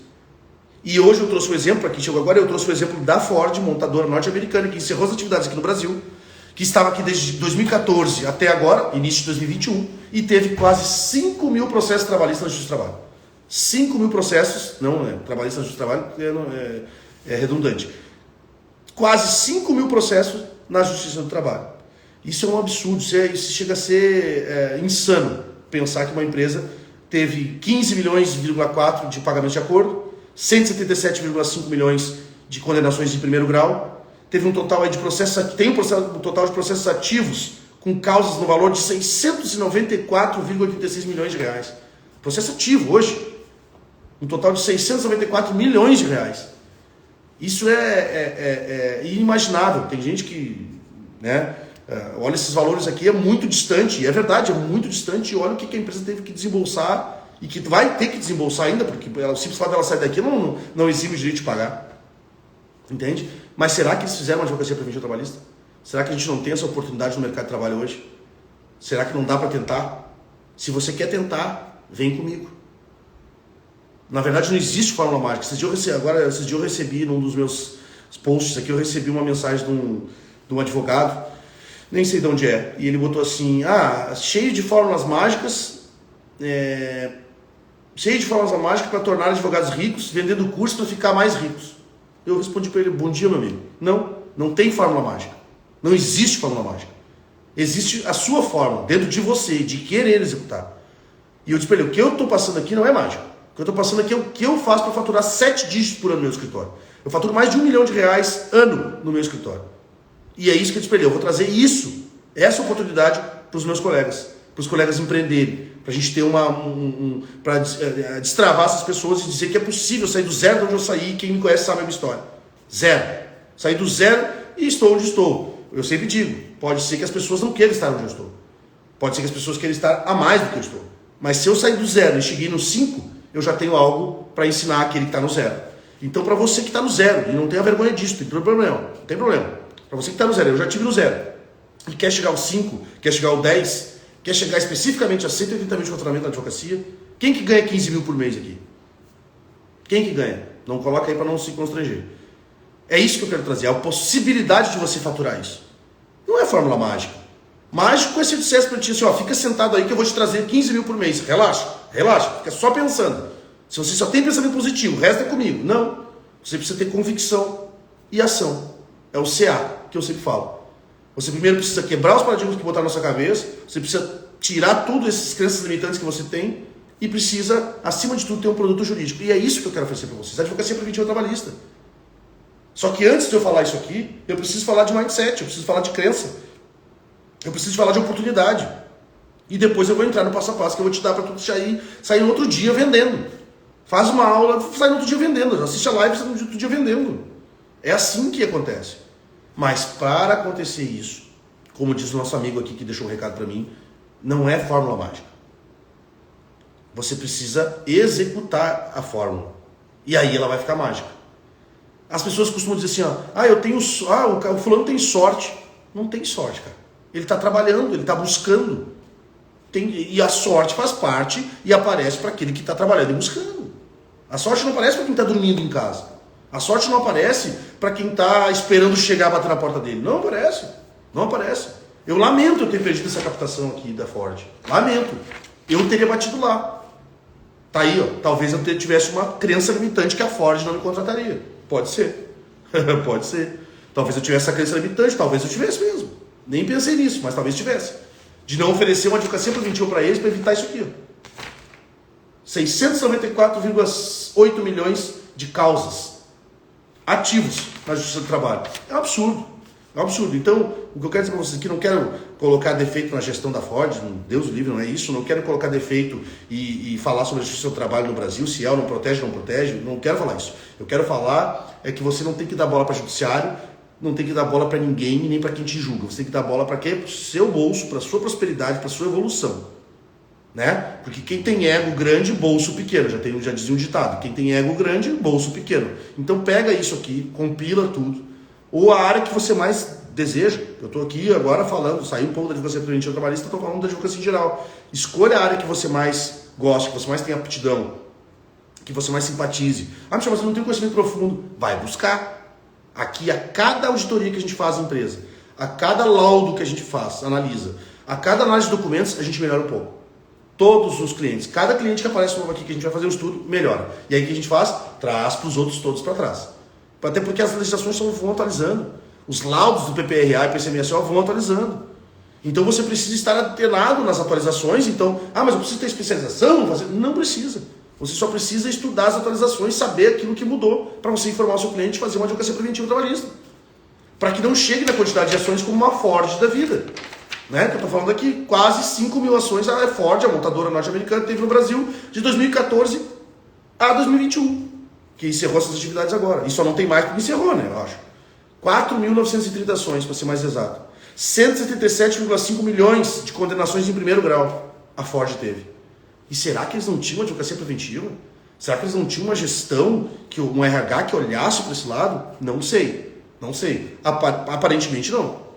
E hoje eu trouxe o exemplo, aqui chegou agora, eu trouxe o exemplo da Ford, montadora norte-americana, que encerrou as atividades aqui no Brasil, que estava aqui desde 2014 até agora, início de 2021, e teve quase 5 mil processos trabalhistas na Justiça do Trabalho. 5 mil processos, não é trabalhistas na Justiça do Trabalho, é redundante. Quase 5 mil processos na Justiça do Trabalho. Isso é um absurdo, isso chega a ser insano, pensar que uma empresa teve 15 milhões,4 de pagamentos de acordo, 177,5 milhões de condenações de primeiro grau, teve um total aí de processos, tem um total de processos ativos com causas no valor de 694,86 milhões de reais. Processo ativo hoje, um total de 694 milhões de reais. Isso é inimaginável. Tem gente que, né, olha esses valores aqui, é muito distante, e é verdade, é muito distante, e olha o que a empresa teve que desembolsar e que vai ter que desembolsar ainda, porque o simples fato dela sair daqui não exime o direito de pagar. Entende? Mas será que eles fizeram uma advocacia preventiva trabalhista? Será que a gente não tem essa oportunidade no mercado de trabalho hoje? Será que não dá para tentar? Se você quer tentar, vem comigo. Na verdade, não existe fórmula mágica. Esses dias eu recebi, num dos meus posts aqui, eu recebi uma mensagem de um advogado, nem sei de onde é, e ele botou assim, cheio de fórmulas mágicas, para tornar advogados ricos, vendendo curso para ficar mais ricos. Eu respondi para ele, bom dia, meu amigo. Não tem fórmula mágica. Não existe fórmula mágica. Existe a sua fórmula, dentro de você, de querer executar. E eu disse para ele, o que eu estou passando aqui não é mágica. O que eu estou passando aqui é o que eu faço para faturar 7 dígitos por ano no meu escritório. Eu faturo mais de R$1 milhão ano no meu escritório. E é isso que eu disse para ele, eu vou trazer essa oportunidade para os meus colegas, para os colegas empreenderem, para a gente ter para destravar essas pessoas e dizer que é possível sair do zero de onde eu saí. Quem me conhece sabe a minha história. Zero. Saí do zero e estou onde estou. Eu sempre digo, pode ser que as pessoas não queiram estar onde eu estou. Pode ser que as pessoas queiram estar a mais do que eu estou. Mas se eu sair do zero e cheguei no 5, eu já tenho algo para ensinar aquele que está no zero. Então, para você que está no zero, e não tenha vergonha disso, não tem problema. Para você que está no zero, eu já tive no zero, e quer chegar ao 5, quer chegar ao 10, quer chegar especificamente a 180 mil de faturamento na advocacia, quem que ganha 15 mil por mês aqui? Quem que ganha? Não coloca aí para não se constranger. É isso que eu quero trazer, a possibilidade de você faturar isso. Não é fórmula mágica. Mágico é se eu dissesse para ti assim, fica sentado aí que eu vou te trazer 15 mil por mês. Relaxa, fica só pensando. Se você só tem pensamento positivo, o resto é comigo. Não. Você precisa ter convicção e ação. É o CA que eu sempre falo. Você primeiro precisa quebrar os paradigmas que botaram na sua cabeça, você precisa tirar tudo esses crenças limitantes que você tem e precisa, acima de tudo, ter um produto jurídico. E é isso que eu quero oferecer para vocês. A advocacia preventiva trabalhista. Só que antes de eu falar isso aqui, eu preciso falar de mindset, eu preciso falar de crença. Eu preciso falar de oportunidade. E depois eu vou entrar no passo a passo que eu vou te dar para tu sair no outro dia vendendo. Faz uma aula, sai no outro dia vendendo. Assiste a live, sai no outro dia vendendo. É assim que acontece. Mas para acontecer isso, como diz o nosso amigo aqui que deixou um recado para mim, não é fórmula mágica. Você precisa executar a fórmula. E aí ela vai ficar mágica. As pessoas costumam dizer assim, o fulano tem sorte. Não tem sorte, cara. Ele está trabalhando, ele está buscando. E a sorte faz parte e aparece para aquele que está trabalhando e buscando. A sorte não aparece para quem está dormindo em casa. A sorte não aparece para quem está esperando chegar a bater na porta dele. Não aparece. Não aparece. Eu lamento eu ter perdido essa captação aqui da Ford. Lamento. Eu teria batido lá. Tá aí, ó. Talvez eu tivesse uma crença limitante que a Ford não me contrataria. Pode ser. Pode ser. Talvez eu tivesse essa crença limitante. Talvez eu tivesse mesmo. Nem pensei nisso, mas talvez tivesse. De não oferecer uma advocacia preventiva para eles para evitar isso aqui. 694,8 milhões de causas ativos na Justiça do Trabalho. É um absurdo. É um absurdo. Então, o que eu quero dizer para vocês aqui, não quero colocar defeito na gestão da Ford, Deus o livre, não é isso. Não quero colocar defeito e falar sobre a Justiça do Trabalho no Brasil, se é ou não protege, não quero falar isso. Eu quero falar é que você não tem que dar bola para o judiciário, não tem que dar bola para ninguém, nem para quem te julga. Você tem que dar bola para quê? Para o seu bolso, para a sua prosperidade, para a sua evolução. Né? Porque quem tem ego grande, bolso pequeno. Já dizia um ditado. Quem tem ego grande, bolso pequeno. Então pega isso aqui, compila tudo. Ou a área que você mais deseja. Eu estou aqui agora falando, saí um pouco da advocacia preventiva trabalhista, estou falando da advocacia em geral. Escolha a área que você mais gosta, que você mais tem aptidão, que você mais simpatize. Ah, Michel, mas eu não tenho conhecimento profundo. Vai buscar. Aqui, a cada auditoria que a gente faz na empresa, a cada laudo que a gente faz, analisa, a cada análise de documentos, a gente melhora um pouco. Todos os clientes, cada cliente que aparece novo aqui, que a gente vai fazer o estudo, melhora. E aí o que a gente faz? Traz para os outros todos para trás. Até porque as legislações vão atualizando. Os laudos do PPRA e PCMSO vão atualizando. Então você precisa estar antenado nas atualizações. Então, mas eu preciso ter especialização? Não precisa. Você só precisa estudar as atualizações, saber aquilo que mudou, para você informar o seu cliente e fazer uma advocacia preventiva trabalhista. Para que não chegue na quantidade de ações como uma Ford da vida. Né? Que eu estou falando aqui, quase 5 mil ações a Ford, a montadora norte-americana, teve no Brasil de 2014 a 2021. Que encerrou essas atividades agora. E só não tem mais porque encerrou, né? Eu acho. 4.930 ações, para ser mais exato. 177,5 milhões de condenações em primeiro grau a Ford teve. E será que eles não tinham advocacia preventiva? Será que eles não tinham uma gestão, um RH que olhasse para esse lado? Não sei. Não sei. Aparentemente não.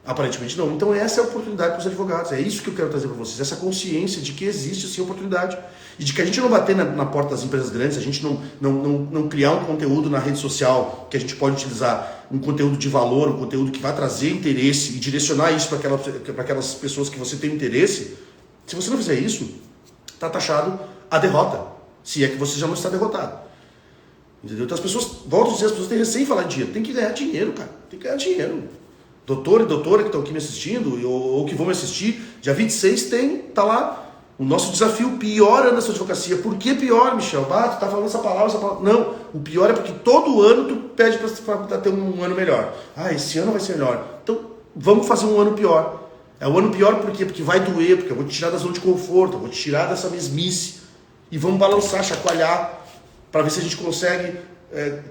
Aparentemente não. Então essa é a oportunidade para os advogados. É isso que eu quero trazer para vocês. Essa consciência de que existe sim oportunidade. E de que a gente não bater na porta das empresas grandes, a gente não criar um conteúdo na rede social que a gente pode utilizar, um conteúdo de valor, um conteúdo que vai trazer interesse e direcionar isso para aquelas pessoas que você tem interesse. Se você não fizer isso, está taxado a derrota. Se é que você já não está derrotado. Entendeu? Então as pessoas, volto a dizer, as pessoas têm recém falar de dinheiro. Tem que ganhar dinheiro, cara. Tem que ganhar dinheiro. Doutor e doutora que estão aqui me assistindo, ou que vão me assistir, dia 26 tá lá o nosso desafio, pior ano da sua advocacia. Por que pior, Michel? Tu tá falando essa palavra. Não, o pior é porque todo ano tu pede para ter um ano melhor. Esse ano vai ser melhor. Então, vamos fazer um ano pior. É o ano pior por quê? Porque vai doer, porque eu vou te tirar da zona de conforto, eu vou te tirar dessa mesmice. E vamos balançar, chacoalhar, para ver se a gente consegue,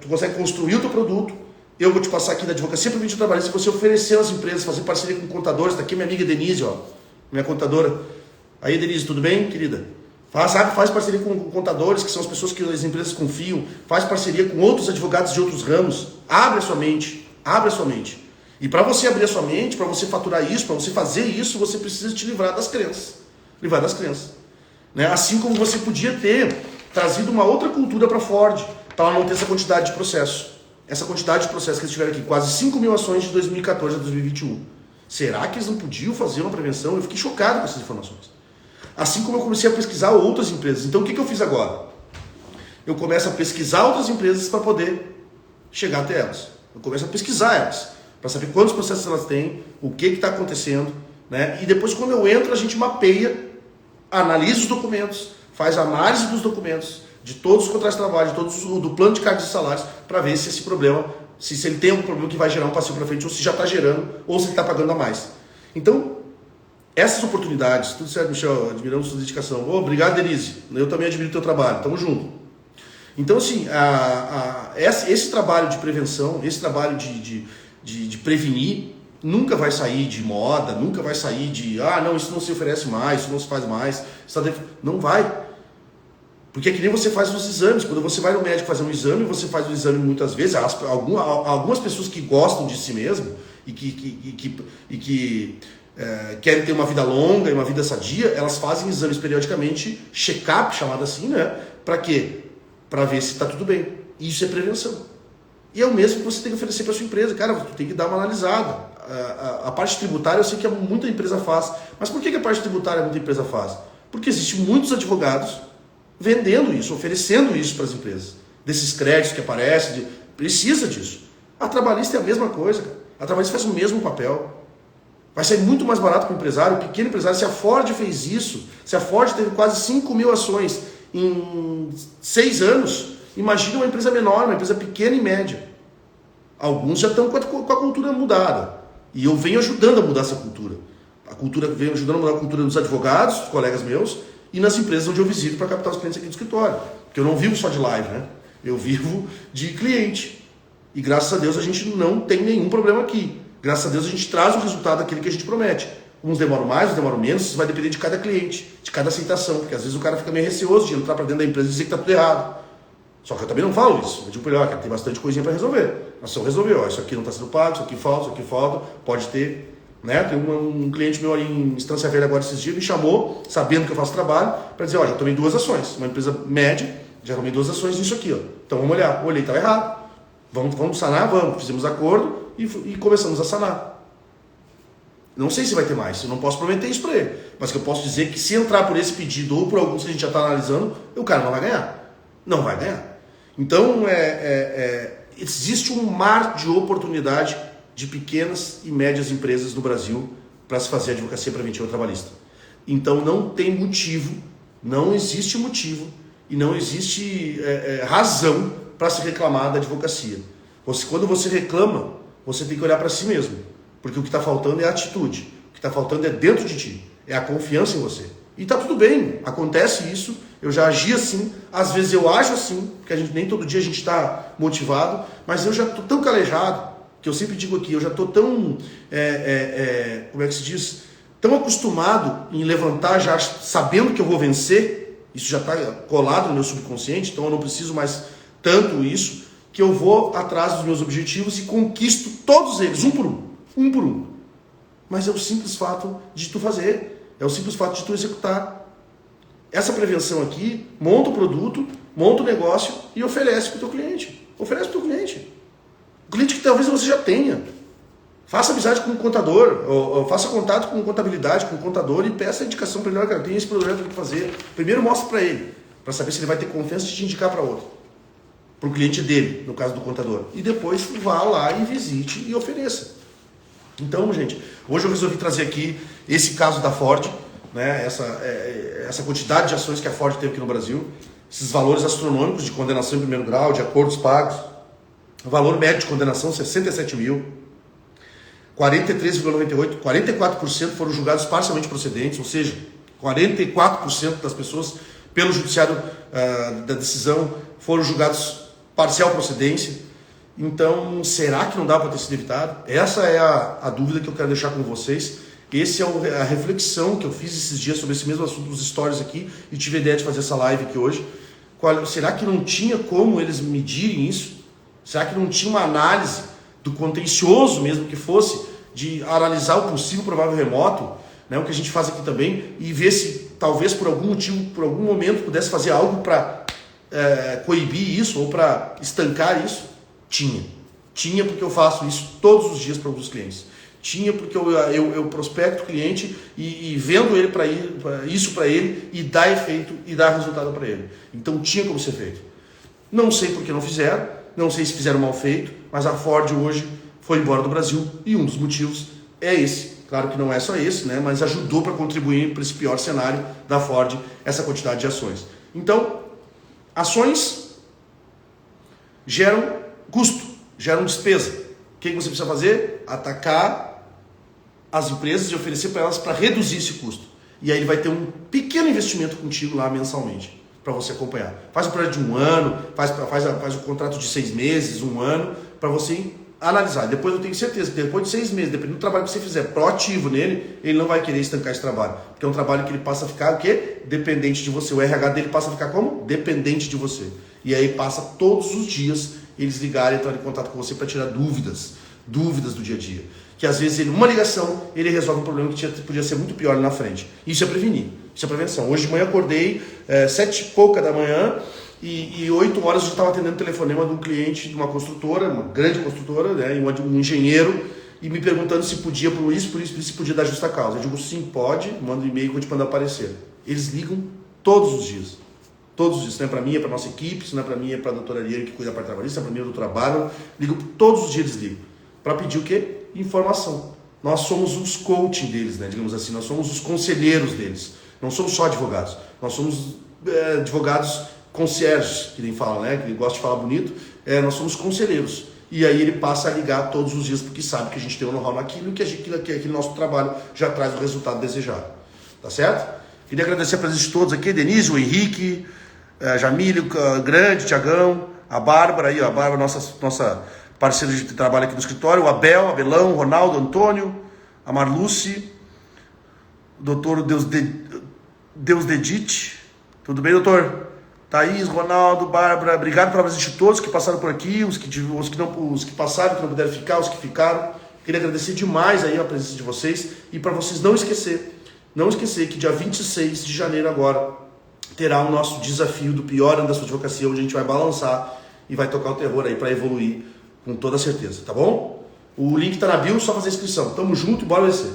tu consegue construir o teu produto. Eu vou te passar aqui da advocacia preventiva trabalhista, você oferecer às empresas, fazer parceria com contadores. Está aqui minha amiga Denise, ó, minha contadora. Aí, Denise, tudo bem, querida? Faz parceria com contadores, que são as pessoas que as empresas confiam. Faz parceria com outros advogados de outros ramos. Abre a sua mente. Abre a sua mente. E para você abrir a sua mente, para você faturar isso, para você fazer isso, você precisa te livrar das crenças. Livrar das crenças. Né? Assim como você podia ter trazido uma outra cultura para a Ford, para ela não ter essa quantidade de processo. Essa quantidade de processos que eles tiveram aqui, quase 5 mil ações de 2014 a 2021. Será que eles não podiam fazer uma prevenção? Eu fiquei chocado com essas informações. Assim como eu comecei a pesquisar outras empresas. Então o que eu fiz agora? Eu começo a pesquisar outras empresas para poder chegar até elas. Eu começo a pesquisar elas, para saber quantos processos elas têm, o que está acontecendo. Né? E depois quando eu entro, a gente mapeia, analisa os documentos, faz análise dos documentos, de todos os contratos de trabalho, do plano de cargos e salários, para ver se esse problema, se ele tem algum problema que vai gerar um passivo para frente, ou se já está gerando, ou se ele está pagando a mais. Então, essas oportunidades, tudo certo, Michel, admiramos sua dedicação. Obrigado, Denise, eu também admiro o teu trabalho, tamo junto. Então, assim, esse trabalho de prevenção, esse trabalho de prevenir, nunca vai sair de moda, nunca vai sair de, não, isso não se oferece mais, isso não se faz mais, não vai. Porque é que nem você faz os exames. Quando você vai no médico fazer um exame, você faz o exame muitas vezes. Algumas pessoas que gostam de si mesmo e que querem ter uma vida longa e uma vida sadia, elas fazem exames periodicamente, check-up, chamado assim, né? Para quê? Para ver se está tudo bem. Isso é prevenção. E é o mesmo que você tem que oferecer para sua empresa. Cara, você tem que dar uma analisada. A parte tributária eu sei que muita empresa faz. Mas por que a parte tributária muita empresa faz? Porque existem muitos advogados vendendo isso, oferecendo isso para as empresas. Desses créditos que aparecem, precisa disso. A trabalhista é a mesma coisa, cara. A trabalhista faz o mesmo papel. Vai sair muito mais barato para o empresário, o pequeno empresário. Se a Ford fez isso, se a Ford teve quase 5 mil ações em 6 anos, imagina uma empresa menor, uma empresa pequena e média. Alguns já estão com a cultura mudada. E eu venho ajudando a mudar essa cultura. A cultura venho ajudando a mudar a cultura dos advogados, dos colegas meus, e nas empresas onde eu visito para captar os clientes aqui do escritório. Porque eu não vivo só de live, né? Eu vivo de cliente. E graças a Deus a gente não tem nenhum problema aqui. Graças a Deus a gente traz o resultado daquele que a gente promete. Uns demoram mais, uns demoram menos, isso vai depender de cada cliente, de cada aceitação. Porque às vezes o cara fica meio receoso de entrar para dentro da empresa e dizer que está tudo errado. Só que eu também não falo isso. Eu digo para ele, cara, tem bastante coisinha para resolver. Nós só resolver, isso aqui não está sendo pago, isso aqui falta, pode ter. Né? Tem um cliente meu ali em Estância Velha agora esses dias, me chamou, sabendo que eu faço trabalho, para dizer, já tomei 2 ações. Uma empresa média, já tomei 2 ações nisso aqui. Então vamos olhar. Olhei, estava errado. Vamos sanar? Vamos. Fizemos acordo e começamos a sanar. Não sei se vai ter mais, eu não posso prometer isso para ele. Mas que eu posso dizer que se entrar por esse pedido ou por alguns que a gente já está analisando, o cara não vai ganhar. Não vai ganhar. Então, existe um mar de oportunidade de pequenas e médias empresas no Brasil para se fazer advocacia preventiva trabalhista. Então não tem motivo, não existe motivo e não existe razão para se reclamar da advocacia. Quando você reclama, você tem que olhar para si mesmo, porque o que está faltando é a atitude, o que está faltando é dentro de ti, é a confiança em você. E está tudo bem, acontece isso, eu já agi assim, às vezes eu ajo assim, porque nem todo dia a gente está motivado, mas eu já estou tão calejado, que eu sempre digo aqui, eu já estou tão, como é que se diz, tão acostumado em levantar já sabendo que eu vou vencer, isso já está colado no meu subconsciente, então eu não preciso mais tanto isso, que eu vou atrás dos meus objetivos e conquisto todos eles, um por um. Mas é o simples fato de tu fazer, é o simples fato de tu executar. Essa prevenção aqui, monta o produto, monta o negócio e oferece para o teu cliente. Oferece para o teu cliente. O cliente que talvez você já tenha. Faça amizade com o contador, ou faça contato com contabilidade, com o contador e peça a indicação para ele. Cara, tem esse projeto para fazer. Primeiro mostra para ele, para saber se ele vai ter confiança de te indicar para outro. Para o cliente dele, no caso do contador. E depois vá lá e visite e ofereça. Então, gente, hoje eu resolvi trazer aqui esse caso da Ford, né? Essa quantidade de ações que a Ford teve aqui no Brasil, esses valores astronômicos de condenação em primeiro grau, de acordos pagos. O valor médio de condenação, 67 mil. 43,98%, 44% foram julgados parcialmente procedentes, ou seja, 44% das pessoas, pelo judiciário da decisão, foram julgados parcial procedência. Então, será que não dá para ter sido evitado? Essa é a dúvida que eu quero deixar com vocês. Essa é a reflexão que eu fiz esses dias sobre esse mesmo assunto dos stories aqui e tive a ideia de fazer essa live aqui hoje. Será que não tinha como eles medirem isso? Será que não tinha uma análise do contencioso mesmo que fosse, de analisar o possível provável remoto, né, o que a gente faz aqui também, e ver se talvez por algum motivo, por algum momento, pudesse fazer algo para coibir isso ou para estancar isso? Tinha porque eu faço isso todos os dias para alguns clientes. Tinha porque eu prospecto o cliente e vendo ele isso para ele e dá efeito e dá resultado para ele. Então tinha como ser feito. Não sei por que não fizeram, não sei se fizeram mal feito, mas a Ford hoje foi embora do Brasil e um dos motivos é esse. Claro que não é só esse, né? Mas ajudou para contribuir para esse pior cenário da Ford, essa quantidade de ações. Então, ações geram custo, geram despesa. O que você precisa fazer? Atacar as empresas e oferecer para elas para reduzir esse custo. E aí ele vai ter um pequeno investimento contigo lá mensalmente, para você acompanhar. Faz um projeto de 1 ano, faz um contrato de 6 meses, 1 ano, para você analisar. Depois eu tenho certeza que depois de 6 meses, dependendo do trabalho que você fizer proativo nele, ele não vai querer estancar esse trabalho. Porque é um trabalho que ele passa a ficar o quê? Dependente de você. O RH dele passa a ficar como? Dependente de você. E aí passa todos os dias eles ligarem, entrarem em contato com você para tirar dúvidas do dia a dia. Que às vezes uma ligação, ele resolve um problema que podia ser muito pior lá na frente. Isso é prevenir, isso é prevenção. Hoje de manhã acordei 7 e pouca da manhã e 8 horas eu já estava atendendo o telefonema de um cliente de uma construtora, uma grande construtora, né, um engenheiro, e me perguntando se podia, por isso, se podia dar justa causa. Eu digo, sim, pode, manda um e-mail que eu vou te mandar aparecer. Eles ligam todos os dias. Todos os dias, se não é para mim, é para nossa equipe, se não é para mim, é para a doutora Ariane que cuida da parte trabalhista, se é para mim, é o doutor Abaro. Ligam todos os dias, eles ligam. Para pedir o quê? Informação. Nós somos os coaching deles, né? Digamos assim, nós somos os conselheiros deles. Não somos só advogados. Nós somos advogados concierges, que nem falam, né? Que gosta de falar bonito. Nós somos conselheiros. E aí ele passa a ligar todos os dias porque sabe que a gente tem um know-how naquilo e que aquele nosso trabalho já traz o resultado desejado. Tá certo? Queria agradecer a presença de todos aqui, Denise, o Henrique, Jamílio, Grande, Tiagão, a Bárbara, aí, ó, a Bárbara, nossa parceira de trabalho aqui no escritório, o Abelão, Ronaldo, Antônio, a Marluce, o doutor Deus Dedite. Tudo bem, doutor? Thaís, Ronaldo, Bárbara, obrigado pela presença de todos que passaram por aqui, os que passaram, que não puderam ficar, os que ficaram. Queria agradecer demais aí a presença de vocês e para vocês não esquecer que dia 26 de janeiro agora terá o nosso desafio do pior ano da sua advocacia, onde a gente vai balançar e vai tocar o terror aí para evoluir com toda certeza, tá bom? O link tá na bio, só fazer a inscrição. Tamo junto e bora vencer.